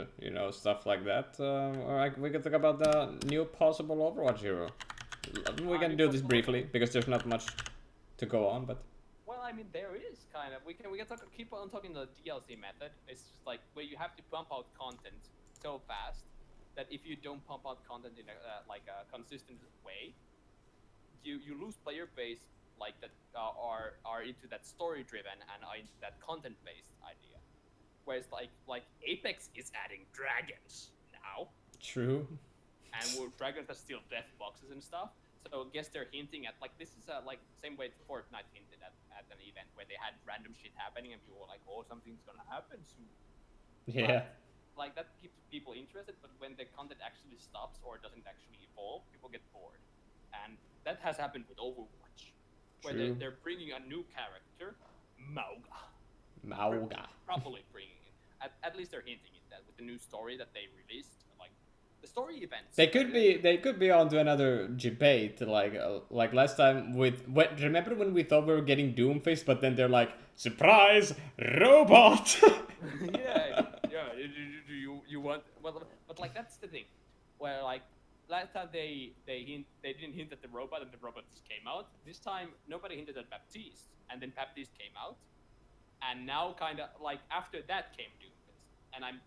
stuff like that, we can talk about the new possible Overwatch hero. We can do this briefly because there's not much to go on, but. Well, I mean, there is kind of. We can keep on talking the DLC method. It's just like where you have to pump out content so fast that if you don't pump out content in a consistent way, you lose player base like that are into that story driven and are into that content based idea. Whereas like Apex is adding dragons now. True. And dragons are still death boxes and stuff. So I guess they're hinting at like this is like same way Fortnite hinted at an event where they had random shit happening and people were like, oh, something's gonna happen soon. Yeah. But, like that keeps people interested, but when the content actually stops or doesn't actually evolve, people get bored. And that has happened with Overwatch, where they're bringing a new character, Mauga. Probably bringing it. At least they're hinting at that with the new story that they released. Like the story events. They could be onto another debate like last time remember when we thought we were getting Doomfist, but then they're like, surprise, robot. yeah. Do you want? Well, but like that's the thing, where like last time they didn't hint at the robot and the robot just came out. This time nobody hinted at Baptiste, and then Baptiste came out, and now kind of like after that came Doomfist, and I'm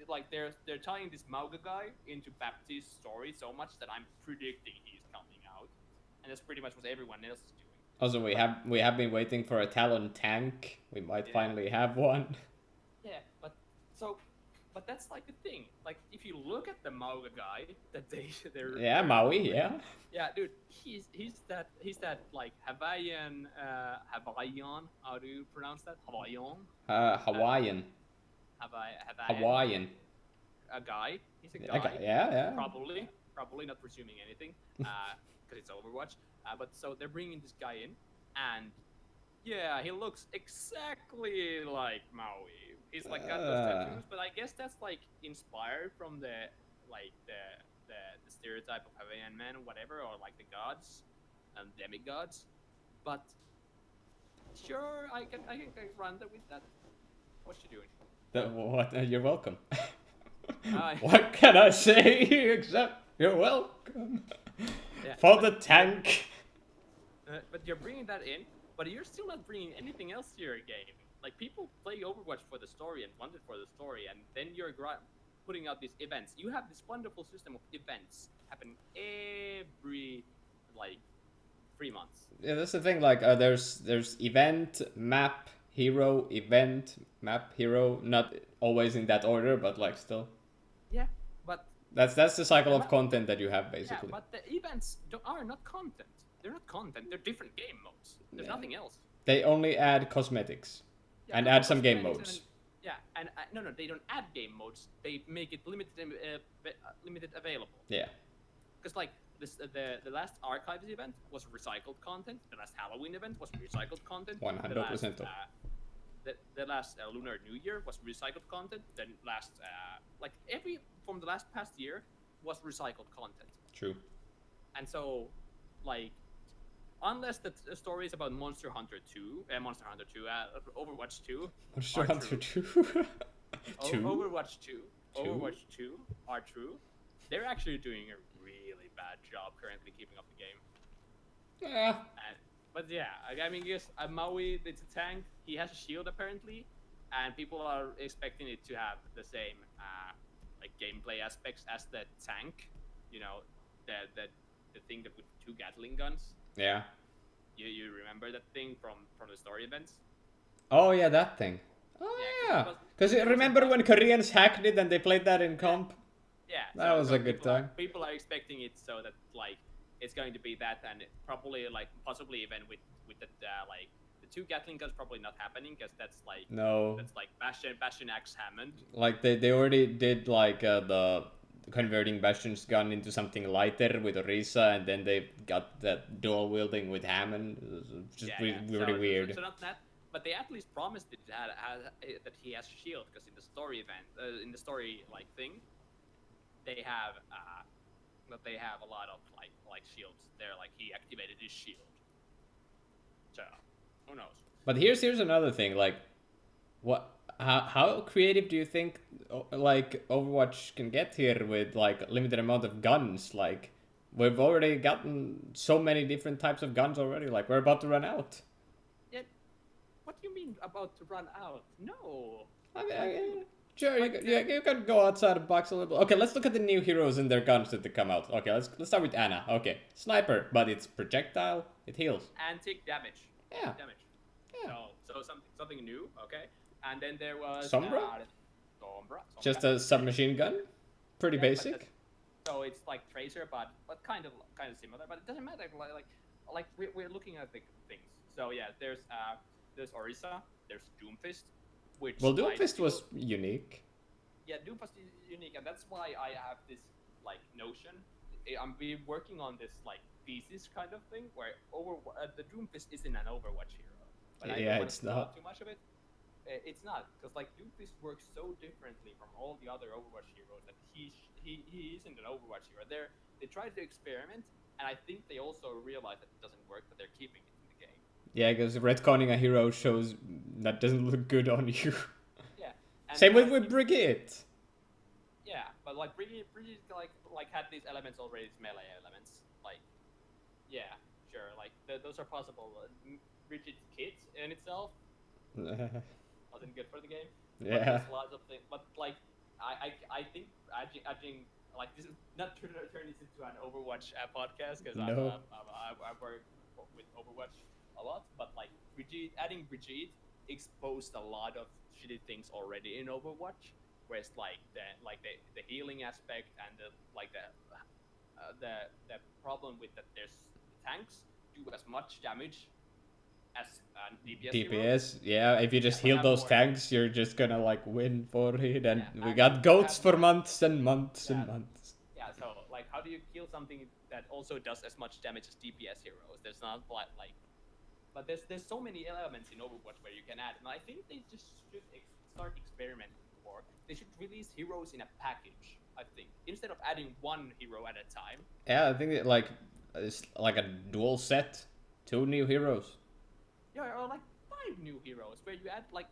like they're tying this Mauga guy into Baptiste's story so much that I'm predicting he's coming out, and that's pretty much what everyone else is doing. Also, we have been waiting for a Talon tank. We might finally have one. Yeah, but that's like the thing. Like if you look at the Mauga guy that they're Maui, yeah. Yeah, dude, he's that like Hawaiian. How do you pronounce that? Hawaiian. Hawaiian. Hawaiian. A guy. He's a guy. Yeah. Probably not presuming anything, because it's Overwatch. But so they're bringing this guy in, and yeah, he looks exactly like Maui. He's like got those tattoos, but I guess that's like inspired from the stereotype of Hawaiian men, or whatever, or like the gods and demigods. But sure, I can run with that. What you doing? You're welcome. What can I say except you're welcome for the tank. But you're bringing that in, but you're still not bringing anything else to your game. Like people play Overwatch for the story and want it for the story, and then you're putting out these events. You have this wonderful system of events happening every 3 months. Yeah, that's the thing. Like there's event, map, hero, event, map, hero. Not always in that order, but like still. Yeah, but That's the cycle of but- content that you have yeah, basically. but the events are not content. They're not content. They're different game modes. There's Yeah. nothing else. They only add cosmetics Yeah, and no, add some game cosmetics modes. yeah, and no, they don't add game modes. They make it limited available. Yeah. Because like this, the last Archives event was recycled content. The last Halloween event was recycled content. 100% of. The last Lunar New Year was recycled content. Then last like every from the last past year was recycled content. True. And so, like, unless the story is about Monster Hunter 2, Overwatch 2, Monster are Hunter true. 2. Overwatch 2, Overwatch 2 are true. They're actually doing a really bad job currently keeping up the game. Yeah. But yeah, I mean, yes, Maui, it's a tank. He has a shield apparently, and people are expecting it to have the same like gameplay aspects as the tank. You know, the thing that with 2 Gatling guns. Yeah. You remember that thing from the story events? Oh yeah, that thing. Oh Yeah, yeah. 'cause Because it was remember a- when Koreans hacked it and they played that in comp? Yeah, That was a good time. People are expecting it so that like it's going to be that, and probably like possibly even with the like the 2 Gatling guns probably not happening because that's like No. Bastion X Hammond. Like they already did like the converting Bastion's gun into something lighter with Orisa, and then they got that dual wielding with Hammond. It was just really weird. So not that, but they at least promised it that he has shield because in the story event, in the story like thing, they have a lot of like shields. They're like he activated his shield. So who knows? But here's another thing. Like, how creative do you think like Overwatch can get here with like limited amount of guns? Like, we've already gotten so many different types of guns already. Like, we're about to run out. Yeah, what do you mean about to run out? No. Sure, you can go outside the box a little. Okay, let's look at the new heroes and their guns that they come out. Okay, let's start with Anna. Okay, sniper, but it's projectile. It heals. And take damage. Yeah. Damage. Yeah. So something new. Okay. And then there was Sombra? Sombra. Just a submachine gun. Pretty Yeah, but basic. so it's like Tracer, but kind of similar. But it doesn't matter. Like we're looking at the things. So yeah, there's Orisa. There's Doomfist. Which Well, Doomfist was unique. Yeah, Doomfist is unique, and that's why I have this like notion. I'm be working on this like thesis kind of thing where the Doomfist isn't an Overwatch hero. But I Yeah, don't want it's to spoil not. too much of it. It's not because like Doomfist works so differently from all the other Overwatch heroes that he isn't an Overwatch hero. They try to experiment, and I think they also realize that it doesn't work, but they're keeping it in the game. Yeah, because retconning a hero shows that doesn't look good on you. Yeah. And Same with like, Brigitte. Yeah, but like Brigitte like had these elements already, these melee elements. Like, yeah, sure, like those are possible. Brigitte's kit in itself wasn't good for the game. But Yeah. there's lots of things, but like I think adding like this is not turn this into an Overwatch podcast because No. I work with Overwatch a lot, but like adding Brigitte exposed a lot of shitty things already in Overwatch. Whereas like the healing aspect and the problem with that there's tanks do as much damage as DPS. DPS, yeah. If you just Yeah, heal have those more. tanks, you're just gonna like win for it. And Yeah, we and got goats have for more. months and months and Yeah. months. Yeah, so like how do you kill something that also does as much damage as DPS heroes? There's not like but there's so many elements in Overwatch where you can add, and I think they just should start experimenting more. They should release heroes in a package, I think, instead of adding one hero at a time. Yeah, I think it's like a dual set, 2 new heroes. Yeah, or like 5 new heroes where you add like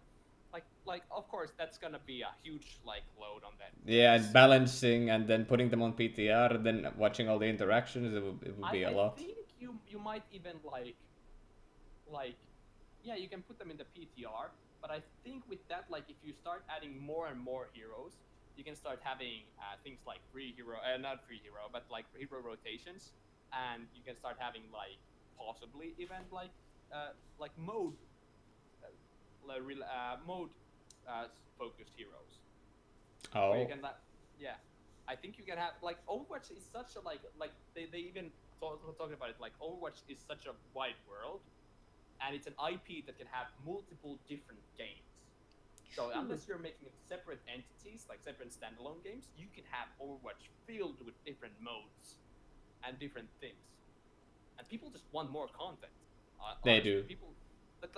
of course that's gonna be a huge like load on that. Yeah, and balancing and then putting them on PTR, and then watching all the interactions. It would be a lot. I think you might even like yeah, you can put them in the PTR, but I think with that, like if you start adding more and more heroes, you can start having things like not free hero, but like hero rotations, and you can start having like possibly even like mode mode focused heroes. Oh, Where you can yeah, I think you can have like Overwatch is such a like they even talking about it like Overwatch is such a wide world, and it's an IP that can have multiple different games. So unless you're making separate entities, like separate standalone games, you can have Overwatch filled with different modes and different things, and people just want more content. They honestly. do. People,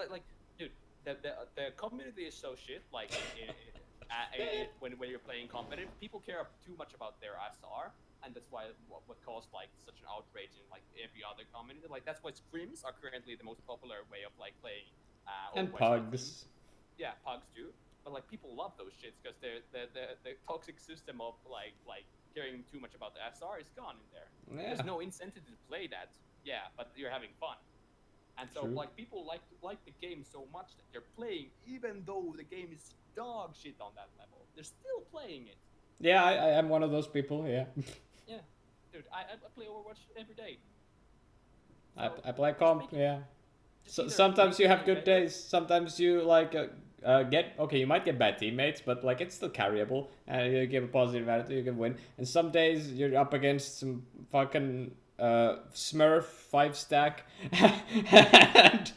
like, dude, the community is so shit. Like, when you're playing competitive, people care too much about their SR, and that's why what caused like such an outrage in like every other community. Like that's why scrims are currently the most popular way of like playing. And Overwatch. pugs. Yeah, pugs too. But like people love those shits because the toxic system of like caring too much about the SR is gone in there. Yeah. There's no incentive to play that. Yeah, but you're having fun. And so True. like people like the game so much that they're playing even though the game is dog shit on that level. They're still playing it. Yeah, I am one of those people. Yeah. Yeah, dude, I play Overwatch every day. I play comp. Yeah. Just So either sometimes you make have it good better- days. Sometimes you like get okay. You might get bad teammates, but like it's still carryable, and you give a positive attitude. You can win. And some days you're up against some fucking Smurf 5-stack, and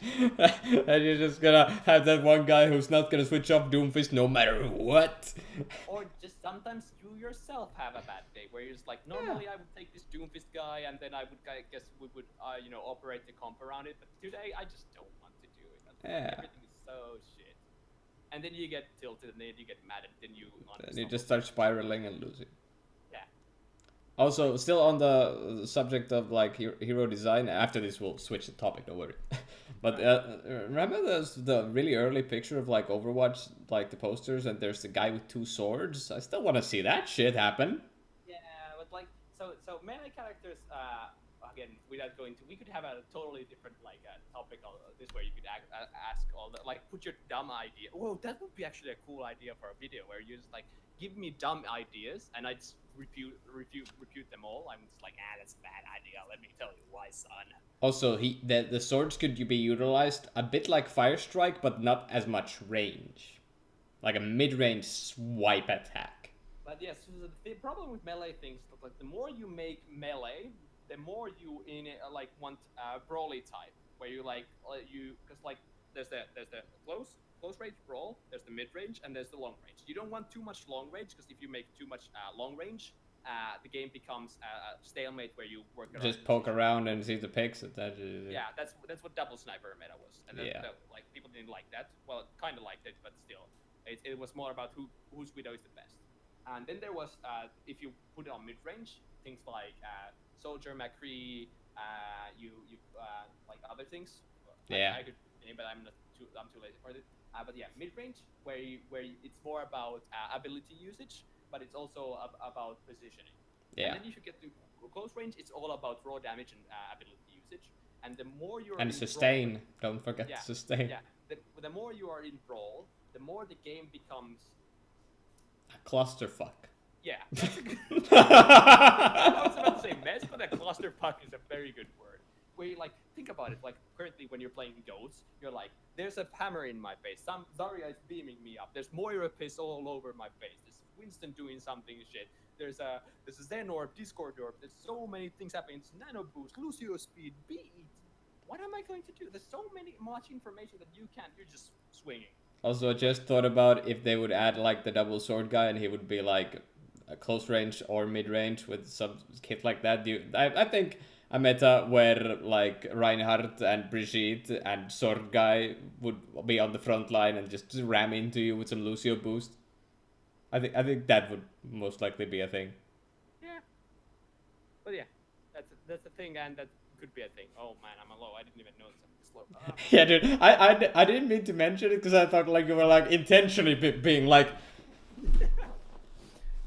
you're just gonna have that one guy who's not gonna switch off Doomfist no matter what. Or just sometimes you yourself have a bad day where you're just like, normally I would take this Doomfist guy and then I guess we would operate the comp around it, but today I just don't want to do it. Yeah. Everything is so shit. And then you get tilted and then you get mad and then you And you just start spiraling and losing. Yeah. Also, still on the subject of like hero design. After this, we'll switch the topic. Don't worry. But remember the really early picture of like Overwatch, like the posters, and there's the guy with 2 swords. I still want to see that shit happen. Yeah, but like so melee characters. Again, without going to, we could have a totally different like topic on this where you could ask all the like put your dumb idea. Whoa, that would be actually a cool idea for a video where you just like give me dumb ideas and I just refute them all. I'm just like, that's a bad idea. Let me tell you why, son. Also, the swords could be utilized a bit like Fire Strike, but not as much range, like a mid-range swipe attack. But yes, so the problem with melee things, like the more you make melee, the more you like want brawly type, where you like because like there's the close range brawl, there's the mid range, and there's the long range. You don't want too much long range because if you make too much long range, the game becomes a stalemate where you work around. Just poke around and see the picks. Yeah, that's what double sniper meta was, and like people didn't like that. Well, kind of liked it, but still, it was more about whose widow is the best. And then there was if you put it on mid range, things like Soldier, McCree, you like other things. Yeah. I could name, but I'm too lazy for it. But yeah, mid range where it's more about ability usage, but it's also about positioning. Yeah. And then if you get to close range, it's all about raw damage and ability usage. And the more you're And in sustain. brawl, Don't forget sustain. Yeah. The more you are in brawl, the more the game becomes A clusterfuck. Yeah. I was about to say mess, but a clusterfuck is a very good word. Where you like think about it, like currently when you're playing Ghosts, you're like, there's a hammer in my face. Some Zarya is beaming me up. There's Moira piss all over my face. There's Winston doing something shit. There's a Zen orb, Discord orb. There's so many things happening. It's nano boost, Lucio speed, beat. What am I going to do? There's so much information that you can't. You're just swinging. Also, I just thought about if they would add like the double sword guy and he would be like a close range or mid range with some kit like that. I think a meta where like Reinhardt and Brigitte and sword guy would be on the front line and just ram into you with some Lucio boost. I think that would most likely be a thing. Yeah. But yeah, that's a thing, and that could be a thing. Oh man, I'm low. I didn't even notice I'm slow. Yeah, dude. I didn't mean to mention it because I thought like you were like intentionally being like.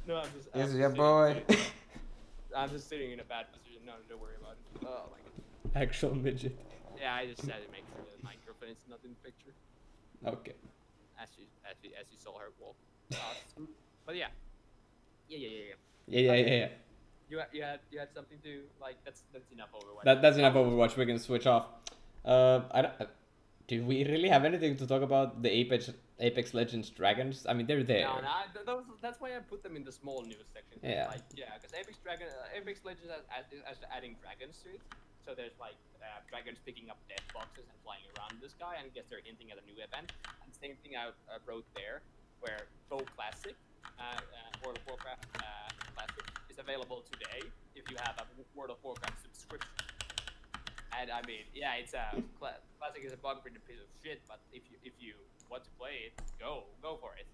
No, I'm just. Is I'm your just boy? I'm just sitting in a bad position. No, don't worry about it. Oh my god. Actual midget. Yeah, I just had to make sure the microphone is not in the picture. Okay. As you saw her walk. But yeah. Yeah. Yeah. You had something to like. That's enough Overwatch. That's enough Overwatch. We can switch off. Do we really have anything to talk about the Apex Apex Legends Dragons. I mean, they're there. That's why I put them in the small news section. Yeah. Like, yeah, because Apex Legends as adding dragons to it. So there's like dragons picking up death boxes and flying around the sky, and guess they're hinting at a new event. And same thing I wrote there, where Go Classic, World of Warcraft Classic, is available today if you have a World of Warcraft subscription. And I mean, yeah, it's a Classic is a bug-ridden piece of shit, but if you want to play it, go for it.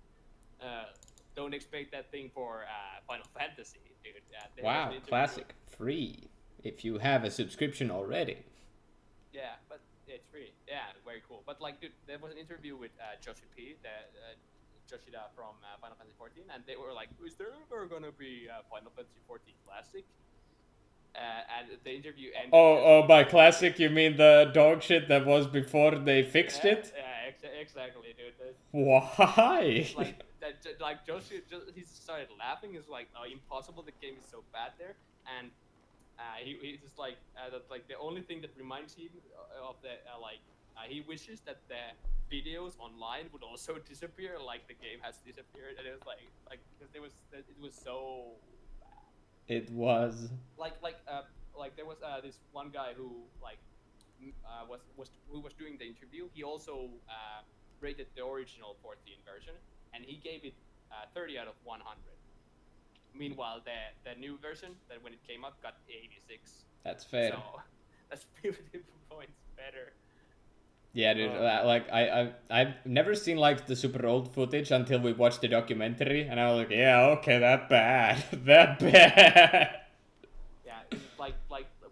Don't expect that thing for Final Fantasy, dude. Wow, Classic free if you have a subscription already. Yeah, but it's free. Yeah, very cool. But like, dude, there was an interview with Joshi P, Joshida from Final Fantasy 14, and they were like, "Is there ever gonna be Final Fantasy 14 Classic?" And the interview ended. Oh, by Classic you mean the dog shit that was before they fixed it? Yeah, exactly, dude. Why? Like Joshi, he started laughing. He's like, "No, impossible. The game is so bad there." And he's just like, that's like the only thing that reminds him of the he wishes that the videos online would also disappear, like the game has disappeared. And it was like because it was so bad. It was like there was this one guy who was doing the interview. He also rated the original 14 version, and he gave it 30 out of 100. Meanwhile, the new version that when it came out got 86. That's fair. So that's 50 points better. Yeah, dude. I've never seen like the super old footage until we watched the documentary, and I was like, yeah, okay, that bad, that bad. Yeah, it's like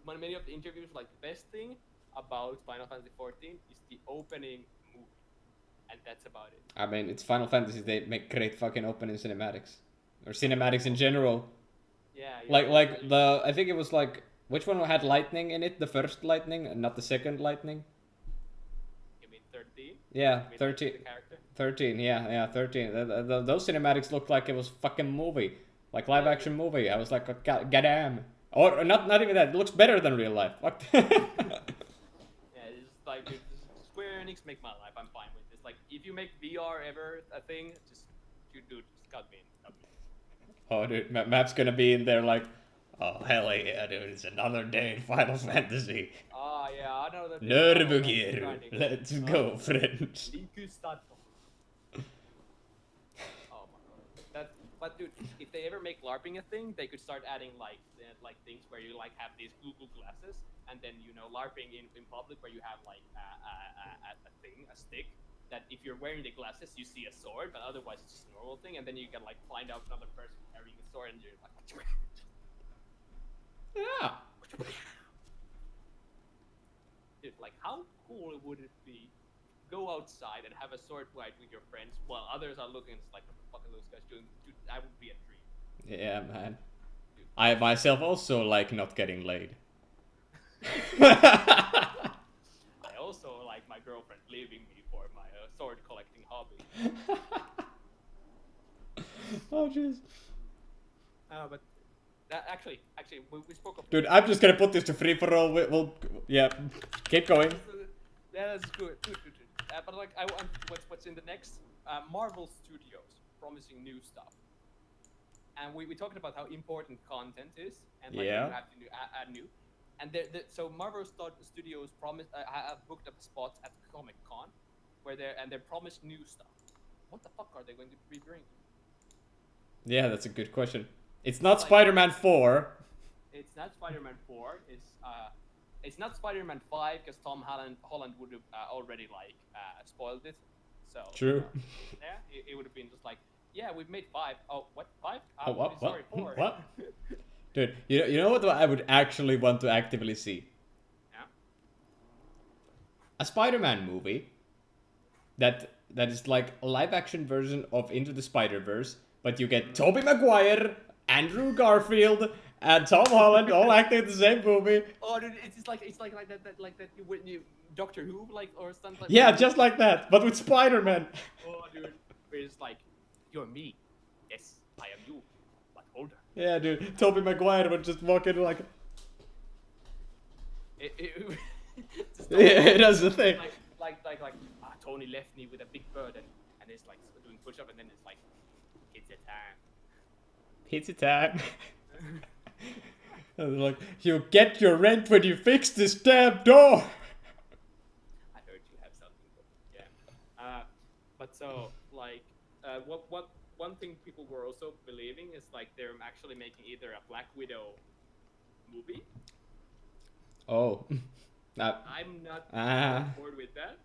many of the interviews, like the best thing about Final Fantasy 14 is the opening movie, and that's about it. I mean, it's Final Fantasy. They make great fucking opening cinematics, or cinematics in general. Yeah. I think it was like, which one had lightning in it? The first lightning, and not the second lightning. 13? Yeah, 13. 13, yeah, 13. Those cinematics looked like it was fucking movie. Like live action movie. I was like, goddamn. Or not even that. It looks better than real life. Fuck. Yeah, it's like, dude, Square Enix make my life. I'm fine with this. Like, if you make VR ever a thing, just cut me in. Oh, dude, Map's gonna be in there like, oh, hell yeah, dude, it's another day in Final Fantasy. Oh, yeah, I know that. Nürburgring, let's go, friends. Oh my god. But dude, if they ever make LARPing a thing, they could start adding like things where you like have these Google glasses, and then LARPing in public where you have like a stick. That if you're wearing the glasses, you see a sword, but otherwise it's just a normal thing, and then you can like find out another person carrying a sword, and you're like, yeah. Dude, like how cool would it be? Go outside and have a sword fight with your friends while others are looking. It's like, what the fuck are those guys doing? Dude, that would be a dream. Yeah, man. Dude. I myself also like not getting laid. I also like my girlfriend leaving me for my sword collecting hobby. Oh jeez. But actually, we spoke of. Dude, I'm just gonna put this to free for all. We'll yeah, keep going. Yeah, that's good. But like, I want what's in the next Marvel Studios promising new stuff, and we talked about how important content is, and like you have to add new. And so Marvel Studios have booked up spots at Comic-Con, where they're promised new stuff. What the fuck are they going to be bringing? Yeah, that's a good question. It's not like, Spider-Man 4. It's not Spider-Man 4. It's not Spider-Man 5 because Tom Holland would have already like spoiled it. So true. Yeah, it would have been just like, yeah, we've made 5. Oh, what 5? What? Sorry, 4. What? Dude, you know what I would actually want to actively see? Yeah. A Spider-Man movie that is like a live-action version of Into the Spider-Verse, but you get Tobey Maguire, Andrew Garfield, and Tom Holland all acting in the same movie. Oh, dude, it's like that when you Doctor Who like or something. Like yeah, just like that, but with Spider-Man. Oh, dude, it's like you're me. Yes, I am you, but older. Yeah, dude, Tobey Maguire would just walk in like. Just yeah, that's the thing. Like Tony left me with a big burden, and he's like doing push-up, and then it's like pizza time. Pizza time. And like, you get your rent when you fix this damn door. I heard you have something, but yeah. But so like, what one thing people were also believing is like they're actually making either a Black Widow movie. Oh. I'm not on board with that.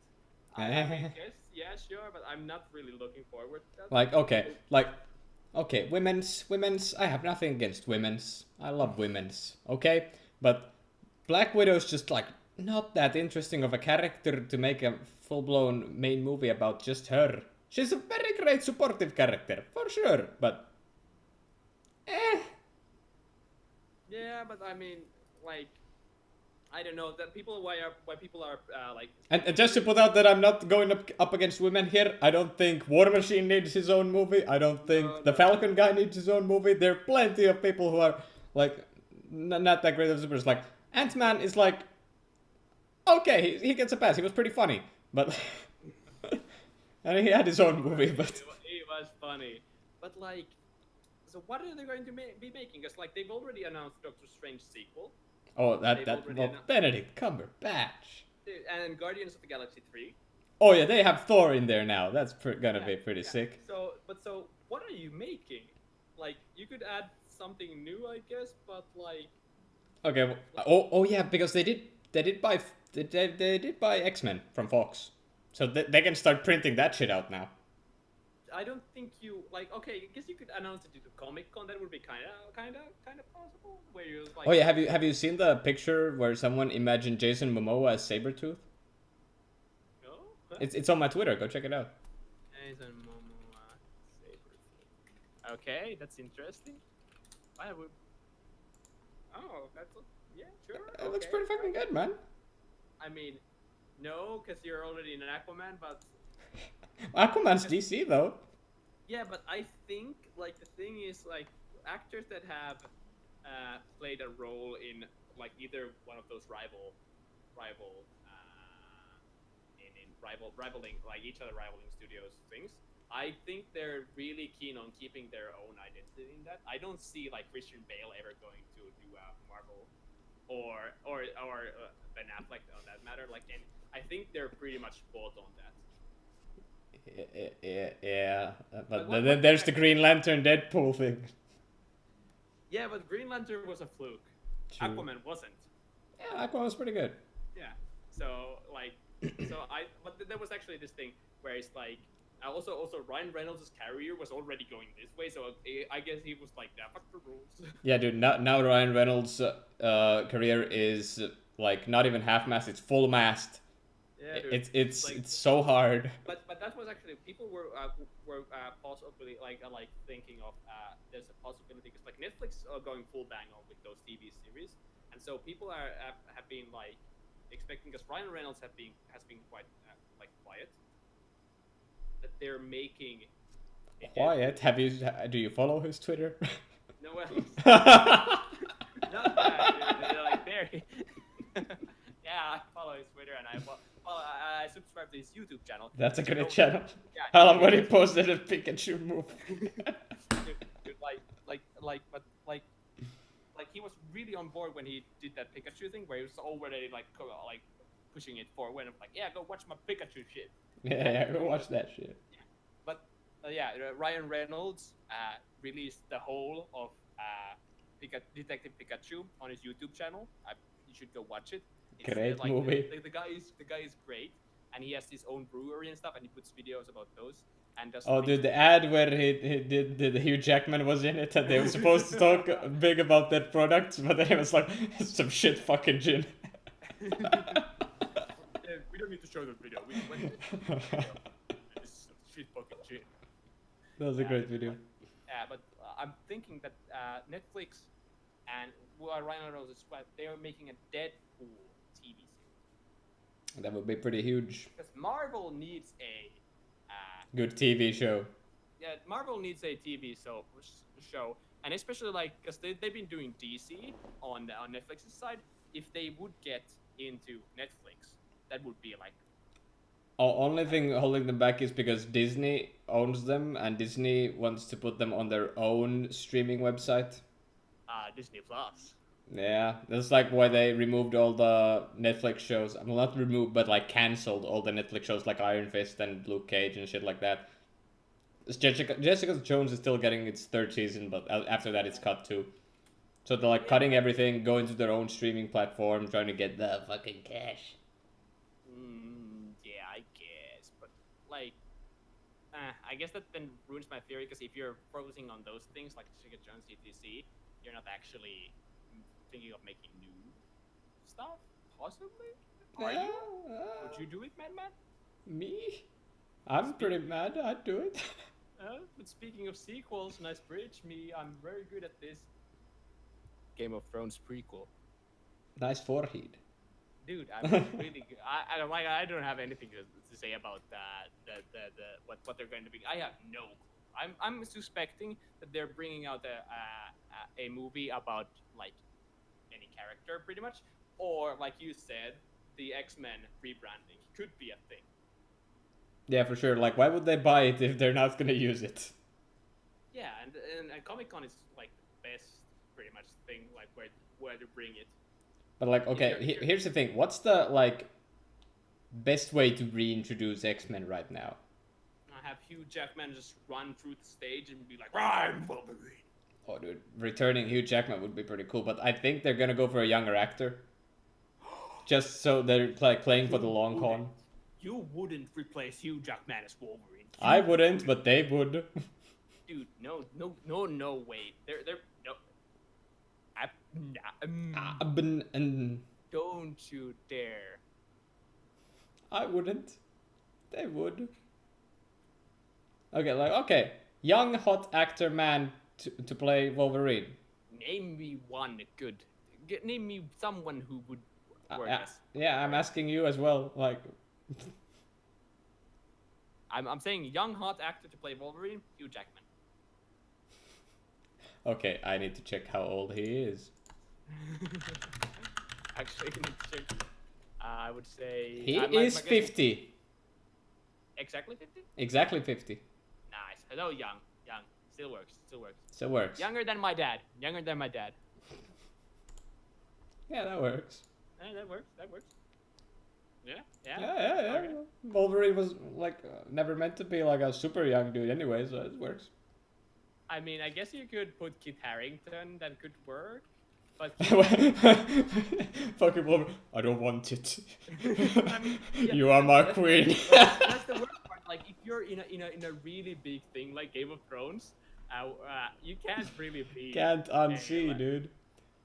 I mean, yes, yeah, sure, but I'm not really looking forward to that. Like, okay, women's, I have nothing against women's. I love women's, okay? But Black Widow's just like not that interesting of a character to make a full-blown main movie about just her. She's a very great supportive character, for sure, but Yeah, but I mean, like, I don't know that why people are like. And just to put out that I'm not going up against women here, I don't think War Machine needs his own movie. I don't think the Falcon guy needs his own movie. There are plenty of people who are like not that great of supers. Like Ant-Man is like okay, he gets a pass. He was pretty funny, but and he had his own movie. But It was funny, but like, so what are they going to be making? Because like they've already announced Doctor Strange sequel. oh, Benedict Cumberbatch. And Guardians of the Galaxy 3. Oh yeah, they have Thor in there now. That's gonna be pretty sick. So what are you making? Like, you could add something new, I guess, but like. Okay. Oh yeah, because they did buy X-Men from Fox, so they can start printing that shit out now. I don't think you like. Okay, I guess you could announce it to Comic Con. That would be kind of possible. Where you like. Oh yeah, have you seen the picture where someone imagined Jason Momoa as Sabretooth? No. Huh? It's on my Twitter. Go check it out. Jason Momoa, Sabretooth. Okay, that's interesting. I would. Oh, yeah, sure. It looks pretty fucking good, man. I mean, no, because you're already in an Aquaman, but. Aquaman's DC though. Yeah, but I think like the thing is like actors that have played a role in like either one of those rivaling like each other rivaling studios things. I think they're really keen on keeping their own identity in that. I don't see like Christian Bale ever going to do Marvel or Ben Affleck on that matter. Like, and I think they're pretty much both on that. Yeah. But then there's the Green Lantern Deadpool thing. Yeah, but Green Lantern was a fluke. True. Aquaman wasn't. Yeah, Aquaman was pretty good. Yeah. So like, but there was actually this thing where it's like, also Ryan Reynolds' career was already going this way, so I guess he was like, fuck the rules. Yeah, dude. Now Ryan Reynolds' career is like not even half-mast; it's full-mast. Yeah, dude. It's like, it's so hard. But that was actually people were possibly like thinking of there's a possibility because like Netflix are going full bang on with those TV series, and so people have been like expecting because Ryan Reynolds has been quite like quiet that they're making. Quiet? Do you follow his Twitter? No, well, not that. They're like very. Yeah, I follow his Twitter and I subscribe to his YouTube channel. That's a great channel. Yeah, I love when he posted a Pikachu move. Dude, like he was really on board when he did that Pikachu thing, where he was already like pushing it forward. And like, yeah, go watch my Pikachu shit. Yeah, go watch that shit. Yeah. But Ryan Reynolds released the whole of Detective Pikachu on his YouTube channel. You should go watch it. It's, great movie. The guy is great, and he has his own brewery and stuff, and he puts videos about those. And does dude, the ad where he did Hugh Jackman was in it, and they were supposed to talk big about their products, but then it was like some shit fucking gin. We don't need to show the video. It's some shit fucking gin. That was a great video. But I'm thinking that Netflix and Ryan Reynolds is they are making a Deadpool TV series. That would be pretty huge. Because Marvel needs a good TV show. Yeah, Marvel needs a TV show, and especially like because they've been doing DC on Netflix's side. If they would get into Netflix, that would be like Only thing holding them back is because Disney owns them and Disney wants to put them on their own streaming website. Disney Plus. Yeah, that's like why they removed all the Netflix shows. Well, not removed, but like cancelled all the Netflix shows like Iron Fist and Luke Cage and shit like that. Jessica Jones is still getting its third season, but after that it's cut too. So they're like cutting everything, going to their own streaming platform, trying to get the fucking cash. Yeah, I guess, but like, I guess that then ruins my theory because if you're focusing on those things like Jessica Jones, etc., you're not actually thinking of making new stuff. Possibly? Are you? Would you do it, man? Me? I'm pretty mad. I'd do it. But speaking of sequels, nice bridge. I'm very good at this. Game of Thrones prequel. Nice forehead. Dude, I'm really good. I don't have anything to say about what they're going to be. I have no clue. I'm suspecting that they're bringing out a movie about like any character pretty much, or like you said, the X-Men rebranding could be a thing. Yeah, for sure. Like, why would they buy it if they're not gonna use it? Yeah, and Comic-Con is like the best pretty much thing like where to bring it. But like, okay, here's the thing. What's the like best way to reintroduce X-Men right now? I have Hugh Jackman just run through the stage and be like, "I'm Wolverine." Oh, dude, returning Hugh Jackman would be pretty cool. But I think they're gonna go for a younger actor, just so they're like playing for the long con. You wouldn't replace Hugh Jackman as Wolverine. I wouldn't, but they would. Dude, no way. They're no. Don't you dare. I wouldn't. They would. Okay, young hot actor man to play Wolverine. Name me one good. Name me someone who would work as. Yeah, I'm asking you as well. Like, I'm saying young hot actor to play Wolverine, Hugh Jackman. Okay, I need to check how old he is. Actually, I would say he is 50. Exactly 50. Exactly 50. Nice. Hello, young. Still works. Younger than my dad. Yeah, that works. That works. Yeah. Okay. Wolverine was like never meant to be like a super young dude anyway, so it works. I mean, I guess you could put Kit Harington. That could work. But fucking Wolverine, I don't want it. I mean, yeah, you are my queen. That's the worst part. Like, if you're in a really big thing like Game of Thrones, you can't really be. Can't unsee, dude.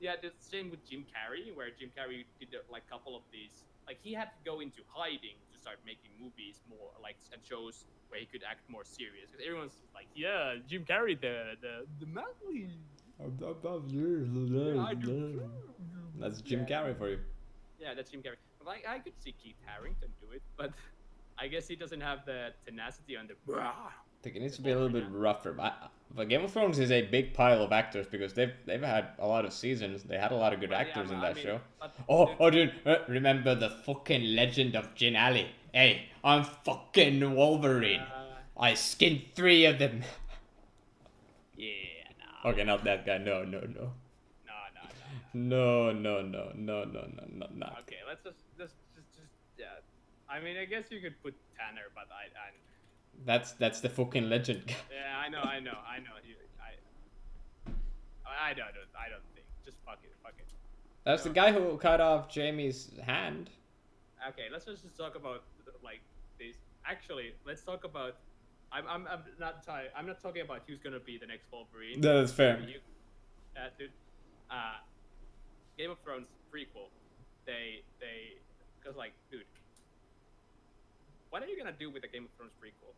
Yeah, the same with Jim Carrey, where Jim Carrey did like a couple of these. Like, he had to go into hiding to start making movies more like and shows where he could act more serious. Because everyone's like, yeah, Jim Carrey, the manly. That's Jim Carrey for you. Yeah, that's Jim Carrey. But like, I could see Keith Harington do it, but I guess he doesn't have the tenacity on the. I think it needs to be a little bit rougher. But Game of Thrones is a big pile of actors because they've had a lot of seasons. They had a lot of good actors in that show. Dude, remember the fucking legend of Jin Ali? Hey, I'm fucking Wolverine. I skinned 3 of them. Yeah. Okay, not that guy. No. No. Okay, let's just yeah. I mean, I guess you could put Tanner, but I That's the fucking legend guy. Yeah, I know. I don't think. Just fuck it. That's the guy who cut off Jamie's hand. Okay, let's just talk about like this. Actually, let's talk about. I'm not talking about who's gonna be the next Wolverine. That's fair. Dude. Game of Thrones prequel. They because like, dude, what are you gonna do with the Game of Thrones prequel?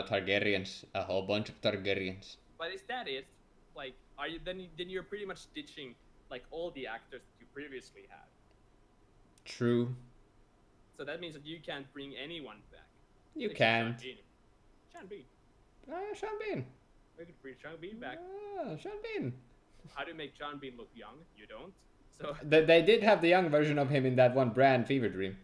Targaryens, a whole bunch of Targaryens. But is that it? Like, are you then you're pretty much ditching like all the actors that you previously had. True. So that means that you can't bring anyone back. You can't. Sean Bean. Sean Bean. We could bring Sean Bean back. Sean Bean. How do you make Sean Bean look young? You don't. So they did have the young version of him in that one brand Fever Dream.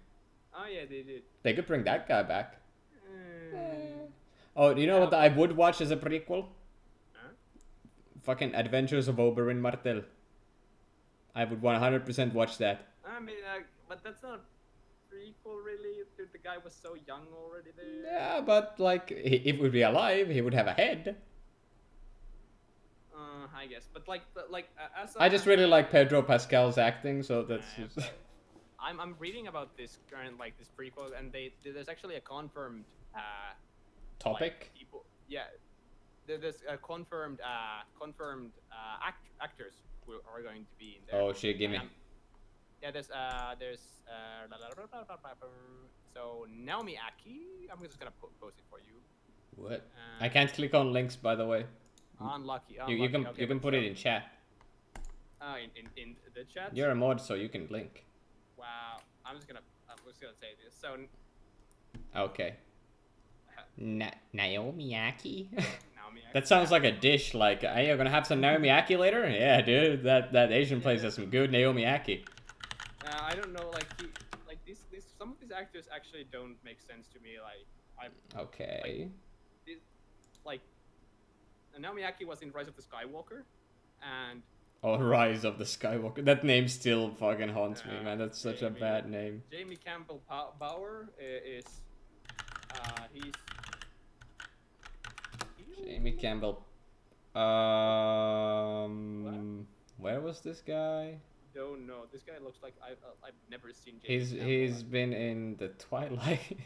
Oh yeah, they did. They could bring that guy back. Mm. Oh, you know Yeah, what I would watch as a prequel? huh? Fucking Adventures of Oberyn Martell. I would 100% watch that. I mean, but that's not prequel really. The guy was so young already there. Yeah, but like, if he would be alive, he would have a head. I guess, but like, as I just really like Pedro Pascal's acting, so that's just... I'm reading about this current this prequel, and there's actually a confirmed topic. like, people, yeah, there's a confirmed actors who are going to be in there. Oh shit, gimme. Yeah, there's so Naomi Aki. I'm just gonna post it for you. What? I can't click on links, by the way. Unlucky. You can Okay, you can put it in chat. In the chat. You're a mod, so you can link. Wow. I'm just gonna say this. So Okay. Naomi Aki? Naomi Aki. That sounds like a dish. Like, hey, you're gonna have some Naomi Aki later? Yeah, dude. That Asian place has some good Naomi Aki. I don't know. These some of these actors actually don't make sense to me. Okay. Naomi Aki was in Rise of the Skywalker, and Oh, Rise of the Skywalker. That name still fucking haunts me, man. That's such a bad name. Jamie Campbell Bower is he's Jamie Campbell. Where was this guy? Don't know. This guy looks like I've never seen Jamie Campbell. He's been in the Twilight.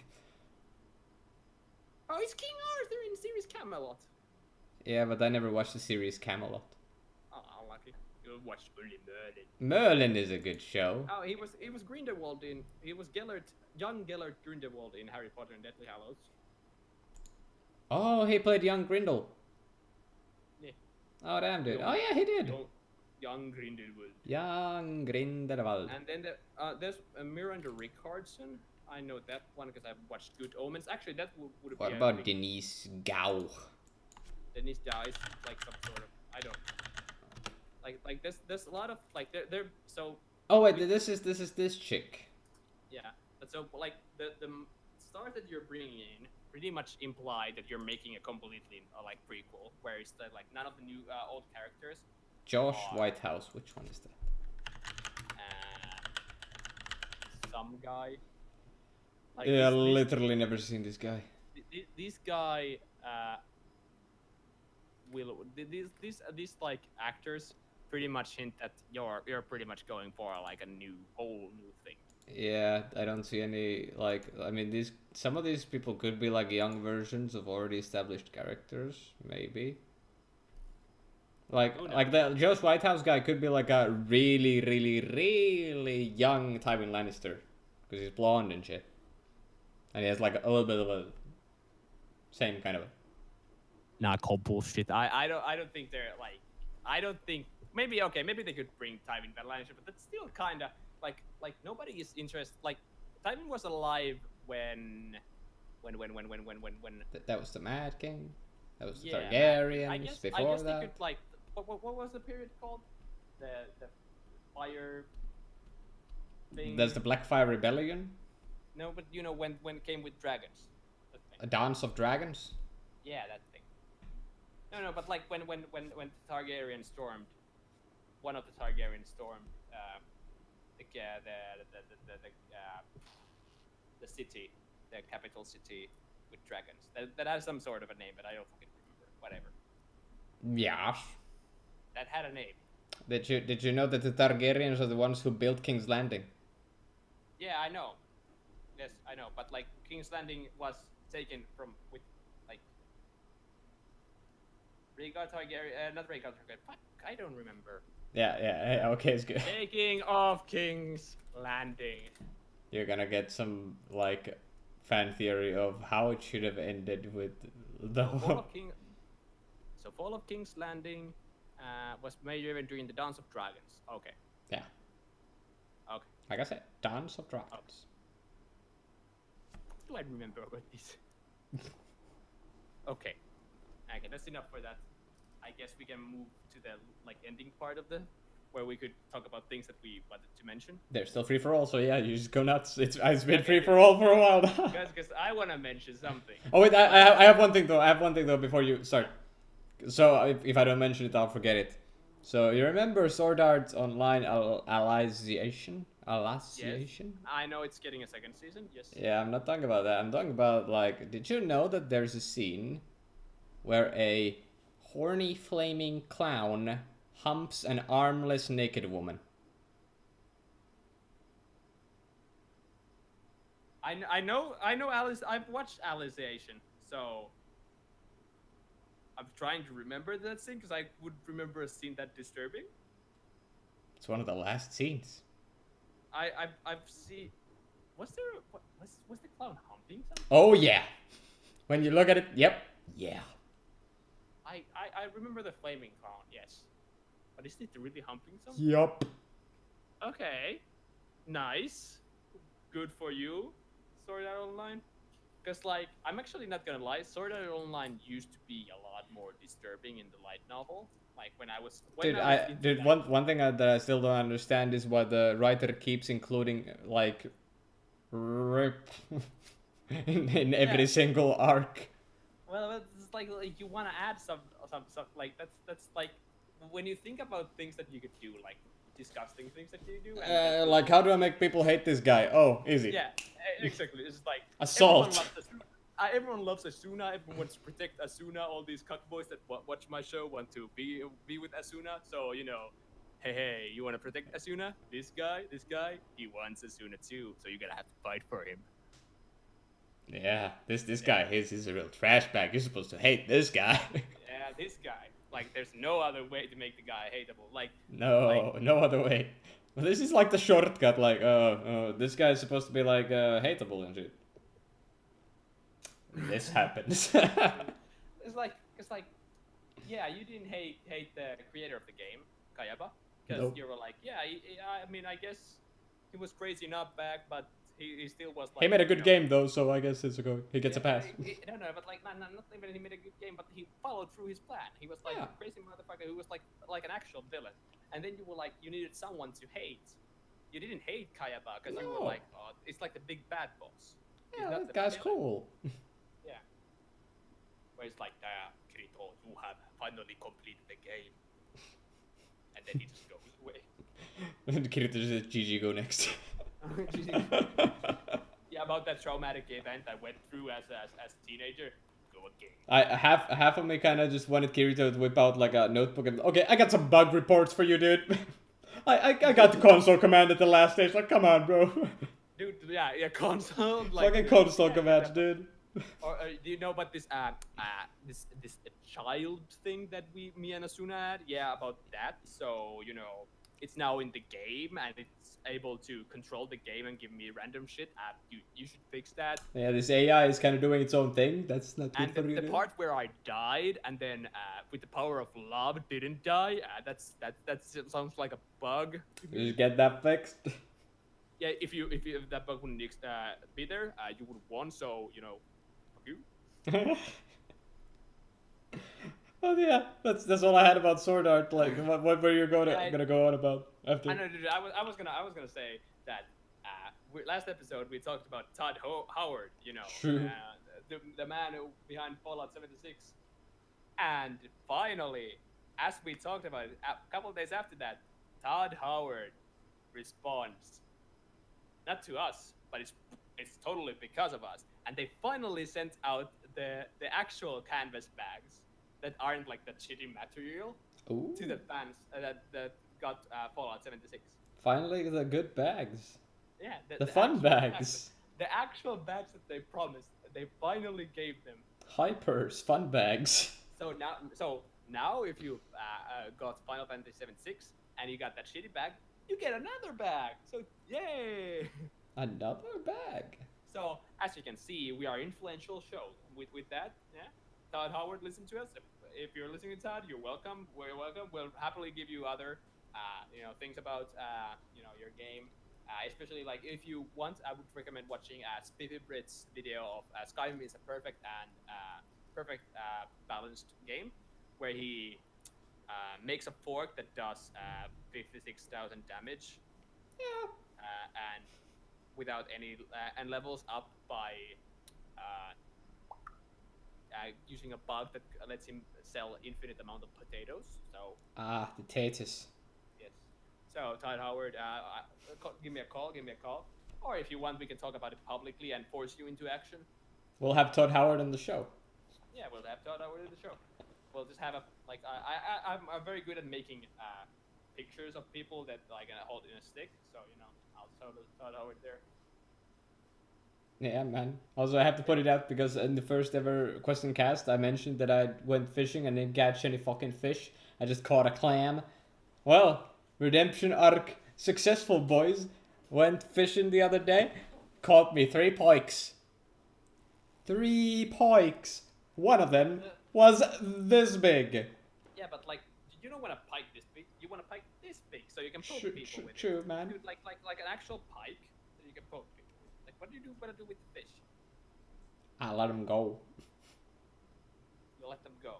Oh, he's King Arthur in the series Camelot. Yeah, but I never watched the series Camelot. Oh, lucky. You watched only Merlin. Merlin is a good show. Oh, he was Grindelwald in. He was young Gellert Grindelwald in Harry Potter and Deathly Hallows. Oh, he played young Grindel. Yeah. Oh, damn, dude. Oh, yeah, he did. Young Grindelwald. Young Grindelwald. And then there's Miranda Richardson. I know that one because I've watched Good Omens. Actually, that would be. What about Denise Gao? Denise Gao is like some sort of, I don't know. Like there's a lot of they're so. Oh wait, this is this chick. Yeah, but so like the stars that you're bringing in pretty much imply that you're making a completely like prequel, where it's like none of the new old characters. Josh Whitehouse. Which one is that? Some guy. Like Yeah, literally never seen this guy. This guy these like actors pretty much hint that you're pretty much going for like a whole new thing. Yeah, I don't see any like. I mean, some of these people could be like young versions of already established characters, maybe. Like the Josh Whitehouse guy could be like a really, really, really young Tywin Lannister, because he's blonde and shit, and he has like a little bit of a same kind of. Nah, call bullshit. I don't think they're like. I don't think maybe they could bring Tywin Lannister, but that's still kind of like nobody is interested. Like Tywin was alive when. That was the Mad King. That was the Yeah, Targaryens. I guess before they that. could like. What was the period called? The fire thing. There's the Blackfire Rebellion. No, but you know when it came with dragons. A Dance of Dragons. Yeah, that thing. No, but like when Targaryen stormed, one of the Targaryens stormed the city, the capital city with dragons. That has some sort of a name, but I don't fucking remember. Whatever. Yeah. That had a name. Did you know that the Targaryens are the ones who built King's Landing? Yeah, I know. Yes, I know. But like King's Landing was taken with like Rhaegar Targaryen, not Rhaegar Targaryen. Fuck, I don't remember. Yeah. Okay, it's good. Taking of King's Landing. You're gonna get some like fan theory of how it should have ended with the Fall of King's Landing was major event during the Dance of Dragons. Okay. Yeah. Okay. Like I said, Dance of Dragons. What do I remember about this? Okay, that's enough for that. I guess we can move to the like ending part of the where we could talk about things that we wanted to mention. They're still free for all, so yeah, you just go nuts. It's been free for all for a while now. Because I want to mention something. Oh wait, I have one thing though. I have one thing though before you start. So if I don't mention it, I'll forget it. So you remember Sword Art Online Alliation? Yes. I know it's getting a second season. Yes. Yeah, I'm not talking about that. I'm talking about like, did you know that there's a scene where a horny flaming clown humps an armless naked woman? I know Alice. I've watched Alicization, so I'm trying to remember that scene because I would remember a scene that disturbing. It's one of the last scenes. I've seen. Was there was the clown humping something? Oh yeah. When you look at it, yep. Yeah. I remember the flaming clown. Yes, but is it really humping something? Yup. Okay, nice, good for you, Sword Art Online. Because like I'm actually not gonna lie, Sword Art Online used to be a lot more disturbing in the light novel. Like when I was One thing that I still don't understand is why the writer keeps including like rip in every single arc. Well, it's like you want to add some like that's like when you think about things that you could do, like disgusting things that you do. Like how do I make people hate this guy? Oh, easy. Yeah, exactly. It's like Assault. Everyone loves Asuna. Everyone wants to protect Asuna. All these cuckboys that watch my show want to be with Asuna. So you know, hey, you want to protect Asuna? This guy, he wants Asuna too. So you're gonna have to fight for him. Yeah, this guy, he's a real trash bag. You're supposed to hate this guy. Yeah, this guy. Like, there's no other way to make the guy hateable. Like, no other way. Well, this is like the shortcut. Like, this guy is supposed to be like hateable and shit. This happens. it's like, yeah, you didn't hate the creator of the game, Kayaba, because Nope. you were like, yeah, I mean, I guess he was crazy enough back, but he still was like. He made a good game though, so I guess it's okay. He gets a pass. No, but like, not even he made a good game, but he followed through his plan. He was like a crazy motherfucker who was like an actual villain. And then you were like, you needed someone to hate. You didn't hate Kayaba because you were like, oh, it's like the big bad boss. Yeah, that guy's cool. Yeah. Where it's like, Kirito, you have finally completed the game. And then he just goes away. Kirito just says, GG, go next. Yeah, about that traumatic event I went through as a teenager. Go again. Half of me kind of just wanted Kirito to whip out like a notebook and, okay, I got some bug reports for you, dude. I got the console command at the last stage. Like, come on, bro. Dude, yeah, console. Like a console command, dude. Or do you know about this this child thing that me and Asuna had? Yeah, about that. So you know, it's now in the game and it's able to control the game and give me random shit. You should fix that. Yeah, this AI is kind of doing its own thing. That's not good and for you. And the part where I died and then with the power of love didn't die. That sounds like a bug. You just get that fixed. Yeah, if that bug wouldn't be there, you would have won. So you know. You. Oh yeah, that's all I had about Sword Art. Like, what were you gonna go on about after? I know, dude. I was gonna say that last episode we talked about Todd Howard. You know, True. The man behind Fallout 76, and finally, as we talked about it, a couple of days after that, Todd Howard responds, not to us, but it's totally because of us. And they finally sent out the actual canvas bags that aren't like that shitty material to the fans that got Fallout 76. Finally, the good bags. Yeah, the fun bags. The actual bags that they promised, they finally gave them. Hypers, fun bags. So now, if you got Final Fantasy 76 and you got that shitty bag, you get another bag. So yay! Another bag. So, as you can see, we are influential show with that. Yeah, Todd Howard, listen to us. If you're listening to Todd, you're welcome. We're welcome. We'll happily give you other, things about, your game. Especially like if you want, I would recommend watching Spiffy Brit's video of Skyrim is a perfect balanced game, where he makes a fork that does 56,000 damage, Yeah. and without any and levels up by using a bug that lets him sell infinite amount of potatoes. So Ah, the taters. yes. So Todd Howard, give me a call. Give me a call. Or if you want, we can talk about it publicly and force you into action. We'll have Todd Howard on the show. Yeah, we'll have Todd Howard in the show. We'll just have a like I'm very good at making pictures of people that like I hold in a stick. So I'll Todd Howard there. Yeah, man. Also, I have to put it out because in the first ever question cast, I mentioned that I went fishing and didn't catch any fucking fish. I just caught a clam. Well, redemption arc successful, boys. Went fishing the other day, caught me 3 pikes. 3 pikes. One of them was this big. Yeah, but like you don't want a pike this big. You want a pike this big, so you can poke people with True, it. man. Dude, like an actual pike that you can poke people with. Like, what do you want to do with the fish? I let them go. You let them go.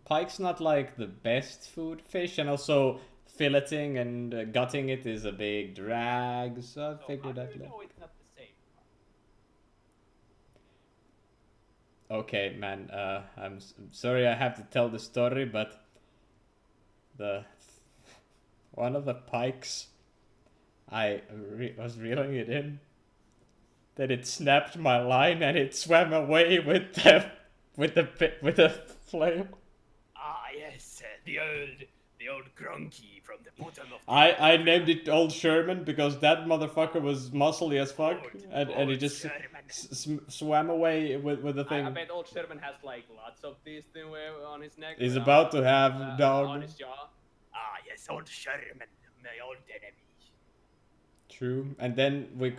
Pike's not like the best food fish, and also filleting and gutting it is a big drag, so I figured how that. do you know it's not the same? Okay, man. I'm sorry I have to tell the story, but one of the pikes, I was reeling it in. Then it snapped my line and it swam away with the flame. Ah, yes, the old Grunky from the bottom of the I named it Old Sherman because that motherfucker was muscly as fuck, and he just swam away with the thing. I bet old Sherman has like lots of these things on his neck. He's about to have dog. On his jaw. Ah, yes, old Sherman, my old enemy. True, and then we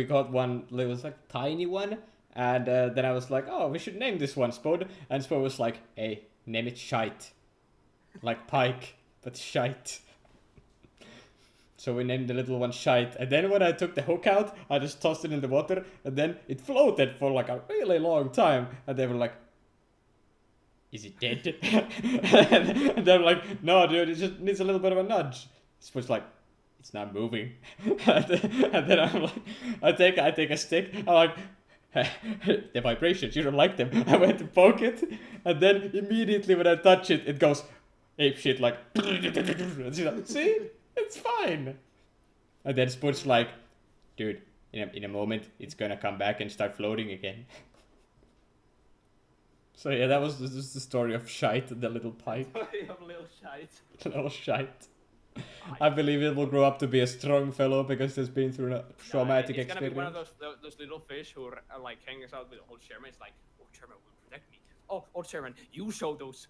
got one. It was like tiny one, and then I was like, oh, we should name this one Spode, and Spode was like, hey, name it Shite, like Pike, but Shite. So we named the little one Shite, and then when I took the hook out, I just tossed it in the water, and then it floated for like a really long time, and they were like, is it dead? And they're like, no, dude, it just needs a little bit of a nudge. Spode's like, it's not moving. And then I'm like, I take a stick. I'm like, the vibrations, you don't like them. I went to poke it, and then immediately when I touch it, it goes ape shit like. See, it's fine. And then Spud's like, dude, in a moment, it's gonna come back and start floating again. So yeah, that was just the story of Shite, the little pike. Story of little Shite. Little Shite. I believe it will grow up to be a strong fellow because it's been through a traumatic it's experience. It's gonna be one of those little fish who like hangs out with old Sherman. It's like, old Sherman will protect me. Oh, old Sherman, you show those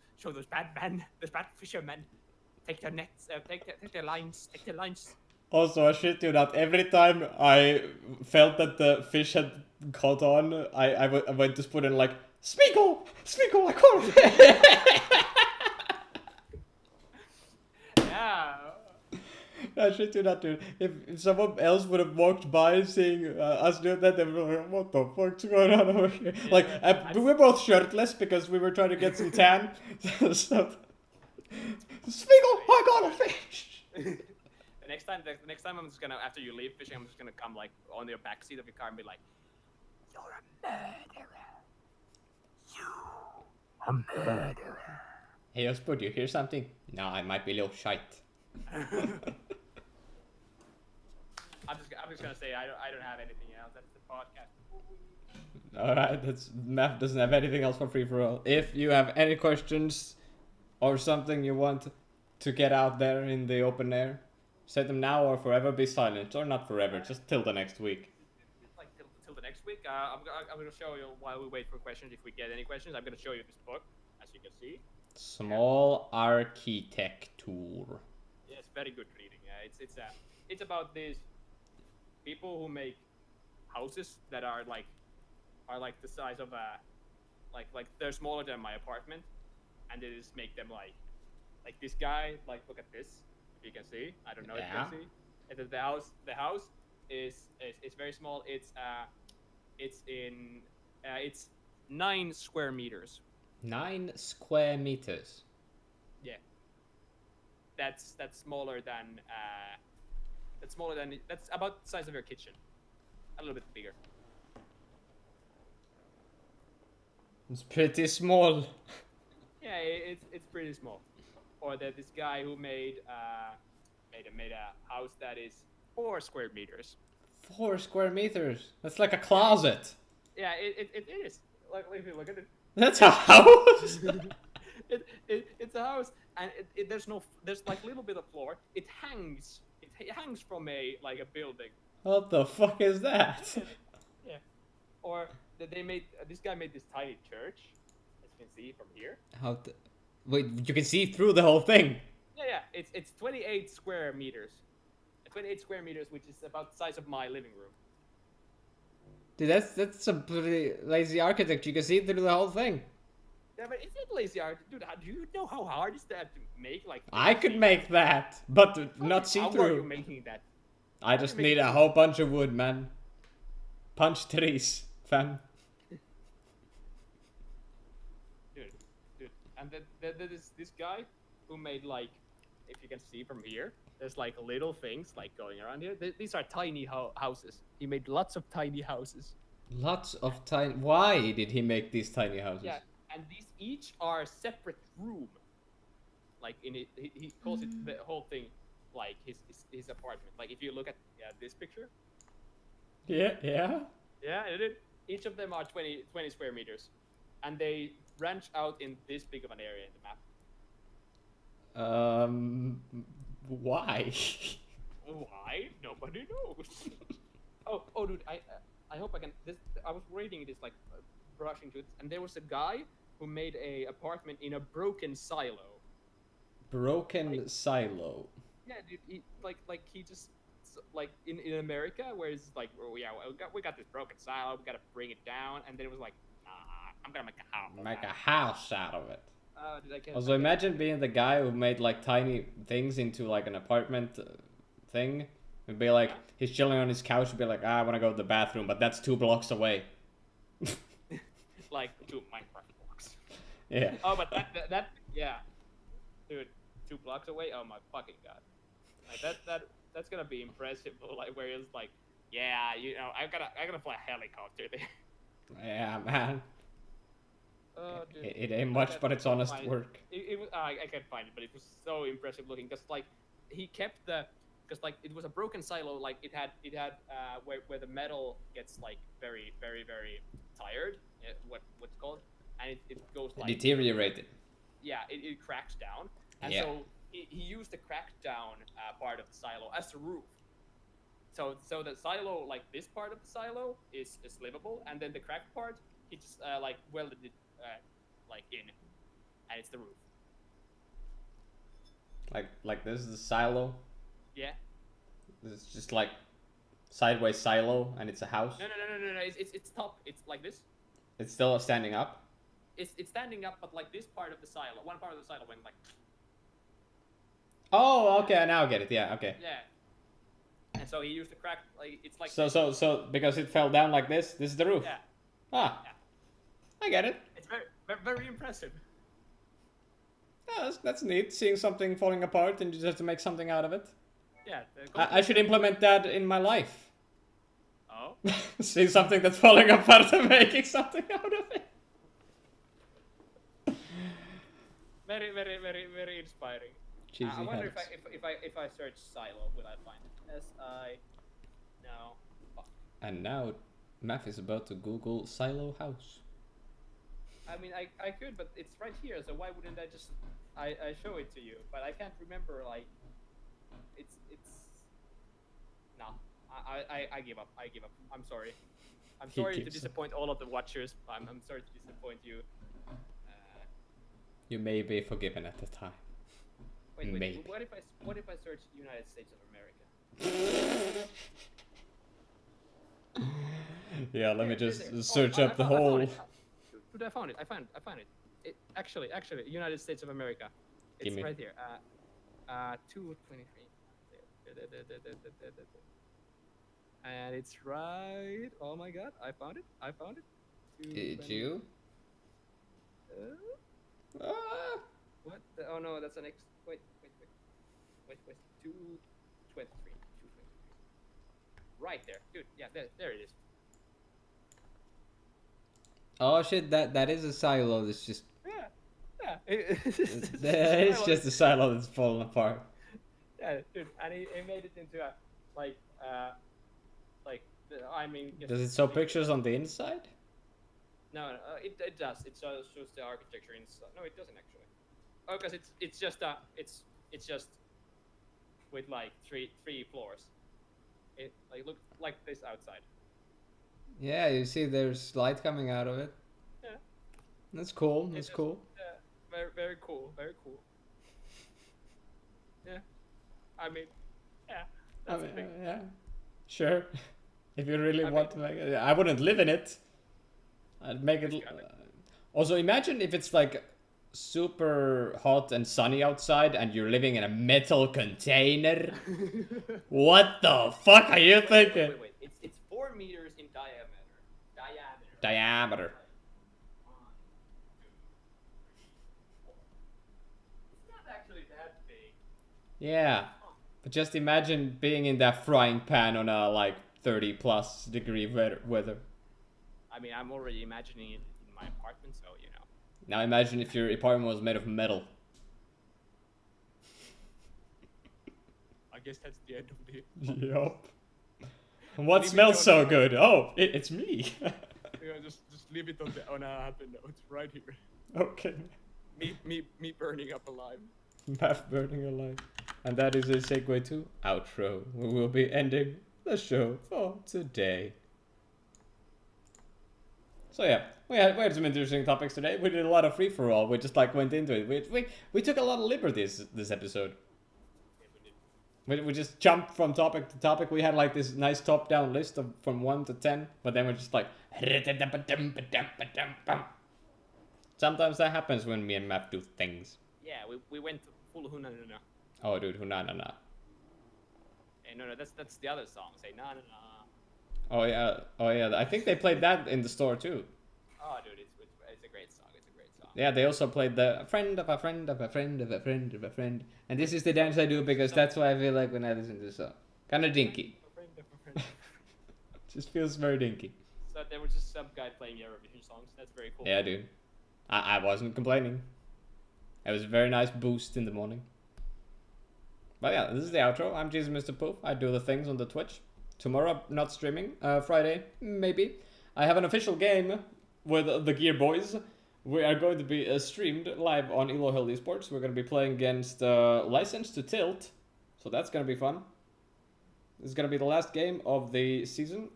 bad men, those bad fishermen. Take their nets, take their lines, take their lines. Also, I shit you not, every time I felt that the fish had caught on, I went to Spud and like, Spiegel, I caught it. Yeah. I shit you not, dude. If someone else would have walked by seeing us doing that, they would be like, what the fuck's going on over here? Yeah, like, we were both shirtless because we were trying to get some tan. So, Spiegel, I got a fish! The next time I'm just gonna, after you leave fishing, I'm just gonna come like on your backseat of your car and be like, you're a murderer. You, a murderer. Hey, Spud, you hear something? No, I might be a little shite. I'm just gonna say I don't have anything else. That's the podcast. Alright, Math doesn't have anything else for free for all. If you have any questions or something you want to get out there in the open air, say them now or forever be silent. Or not forever, just till the next week. Like till the next week. I'm gonna show you while we wait for questions. If we get any questions, I'm gonna show you this book, as you can see. Small Architecture. Yeah, it's very good reading. It's about these people who make houses that are like the size of a like they're smaller than my apartment, and they just make them like this guy. Like, look at this. If you can see, I don't know if you can see. And the house is very small. It's 9 square meters. 9 square meters. Yeah. that's smaller than that's about the size of your kitchen, a little bit bigger. It's pretty small. Yeah, it's pretty small. Or this guy who made a house that is 4 square meters. 4 square meters. That's like a closet. Yeah, it is. Like if you look at it, That's a house. it's a house, and there's like little bit of floor. It hangs from a building. What the fuck is that? Yeah. Or this guy made this tiny church, as you can see from here. Wait, you can see through the whole thing. Yeah. It's 28 square meters. 28 square meters, which is about the size of my living room. Dude, that's a pretty lazy architecture. You can see through the whole thing. Yeah, but is it lazy art, dude? Do you know how hard is that to make? Like I could make that, but not see How are you through. making that? I just need a whole bunch of wood, man. Punch trees, fam. Dude, and there's this guy who made if you can see from here, there's little things going around here. These are tiny houses. He made lots of tiny houses. Lots of tiny. Why did he make these tiny houses? Yeah, and these each are separate room. He calls it the whole thing his apartment. Like if you look at this picture. Yeah. Yeah, each of them are 20 square meters, and they branch out in this big of an area in the map. Why? Why? Nobody knows. oh, dude, I hope I can. I was reading this brushing through it, and there was a guy who made a apartment in a broken silo. Broken silo. Yeah, dude. He just in America, where it's oh yeah, we got this broken silo, we gotta bring it down, and then it was nah, I'm gonna make a house. Make a house out of it. Dude, Also, imagine being the guy who made tiny things into an apartment thing. And be he's chilling on his couch and be I want to go to the bathroom, but that's 2 blocks away. 2 Minecraft blocks. Yeah. Oh, but that yeah, dude, 2 blocks away. Oh my fucking god! That's gonna be impressive. Where it's yeah, I gotta fly a helicopter there. Yeah, man. Oh, dude. It ain't much, but it's honest work. It was, I can't find it, but it was so impressive looking. Cause he kept it was a broken silo. It had where the metal gets very very very tired. What's called, and it goes Deteriorated. Yeah, it cracks down, and Yeah. so he used the cracked down part of the silo as the roof. So the silo, this part of the silo is livable, and then the cracked part he just welded it in, and it's the roof. Like this is the silo. Yeah. This is just sideways silo, and it's a house. No. It's top. It's like this. It's still standing up. It's standing up, but this part of the silo, one part of the silo went Oh, okay. Now I get it. Yeah. Okay. Yeah. And so he used the crack. It's So because it fell down like this. This is the roof. Yeah. Ah. Yeah. I get it. It's very impressive. Yeah, that's neat. Seeing something falling apart and you just have to make something out of it. Yeah. I should implement that in my life. Oh. See something that's falling apart and making something out of it. Very, very, very, very inspiring. Cheesy I wonder habits. if I search silo, will I find it? No. Fuck. And now, Math is about to Google silo house. I mean, I could, but it's right here. So why wouldn't I just I show it to you? But I can't remember it's no. I give up. I give up. I'm sorry. I'm He sorry to gives up. disappoint all of the watchers. I'm sorry to disappoint you. You may be forgiven at the time. Wait. Maybe. What if I search United States of America? Yeah, let me There, just there. search I up the found- I whole. found it. Dude, I found it. I found it. Actually, United States of America. It's Gimme. right here. 223. There. And it's right. Oh my god! I found it. Did 220. you? Uh, Ah. what? Oh no, that's an X. Wait. wait, 223. 223. Right there, dude. Yeah, there it is. Oh shit, that is a silo that's just... Yeah. It's just a silo that's falling apart. Yeah, dude, and he made it into a like I mean. Does it show pictures on the inside? No, it does. It shows the architecture inside. No, it doesn't actually. Oh, because it's just with like three floors. It like look like this outside. Yeah, you see there's light coming out of it. Yeah. That's cool. That's cool. Yeah, very cool. Very cool. Yeah. I mean, yeah. That's a thing. Yeah. Sure. If you really want to make it, I wouldn't live in it. I'd make it. Also, imagine if it's like super hot and sunny outside, and you're living in a metal container. What the fuck are you thinking? Wait. It's 4 meters in diameter. Diameter. It's not actually that big. Yeah, but just imagine being in that frying pan on a like 30+ degree weather. I mean, I'm already imagining it in my apartment, so you know. Now imagine if your apartment was made of metal. I guess that's the end of the. Yup. What smells so good? Oh, it's me. Yeah, just leave it on a happy note right here. Okay. Me burning up alive. Math burning alive. And that is a segue to outro. We will be ending the show for today. So yeah, we had some interesting topics today. We did a lot of free for all. We just like went into it. We took a lot of liberties this episode. We just jumped from topic to topic. We had like this nice top-down list of from 1 to 10, but then we're just like. Sometimes that happens when me and Matt do things. Yeah, we went full hunanana. Oh, dude, hunanana. Hey, no, that's the other song. Say na na na. Oh yeah. I think they played that in the store too. Oh, dude, it's a great song. It's a great song. Yeah, they also played the friend of a friend of a friend of a friend of a friend. And this is the dance I do because that's what I feel like when I listen to the song. Kind of dinky. Just feels very dinky. So there was just some guy playing Eurovision songs. That's very cool. Yeah, dude. I wasn't complaining. It was a very nice boost in the morning. But yeah, this is the outro. I'm Jesus Mr. Poof. I do the things on the Twitch. Tomorrow, not streaming. Friday, maybe. I have an official game with the Gear Boys. We are going to be streamed live on Elo Hill Esports. We're going to be playing against License to Tilt. So that's going to be fun. This is going to be the last game of the season.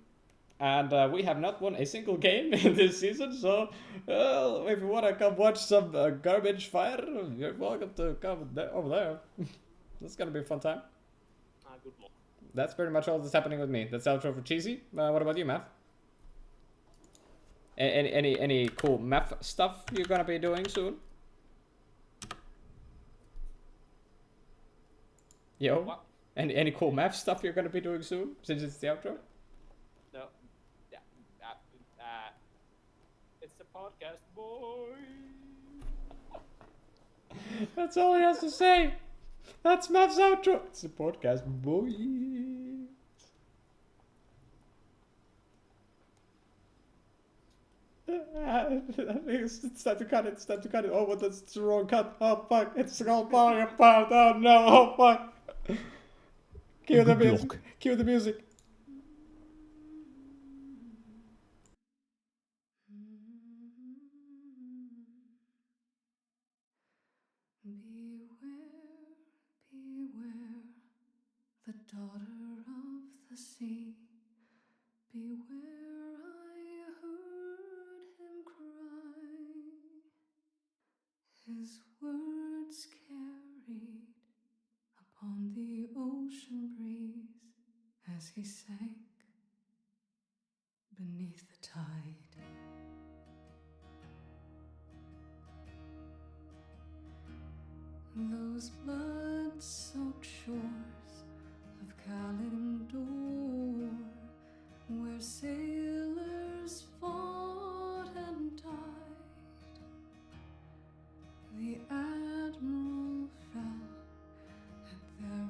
And we have not won a single game in this season. So if you want to come watch some garbage fire, you're welcome to come over there. It's going to be a fun time. Good luck. That's pretty much all that's happening with me. That's the outro for Cheesy. What about you, Math? Any cool math stuff you're gonna be doing soon? Yo? What? Any cool math stuff you're gonna be doing soon, since it's the outro? No. Yeah. It's a podcast, boy. That's all he has to say. That's Math's outro. It's a podcast, boy. I think it's time to cut it. It's time to cut it. Oh, but that's the wrong cut. Oh, fuck. It's all falling apart. Oh, no. Oh, fuck. Cue the music. Cue the music. Beware, beware, the daughter of the sea. Beware, I heard him cry. His words carried upon the ocean breeze as he sank beneath the tide. Those blood-soaked shores of Kalimdor, where sailors fought and died, the admiral fell at their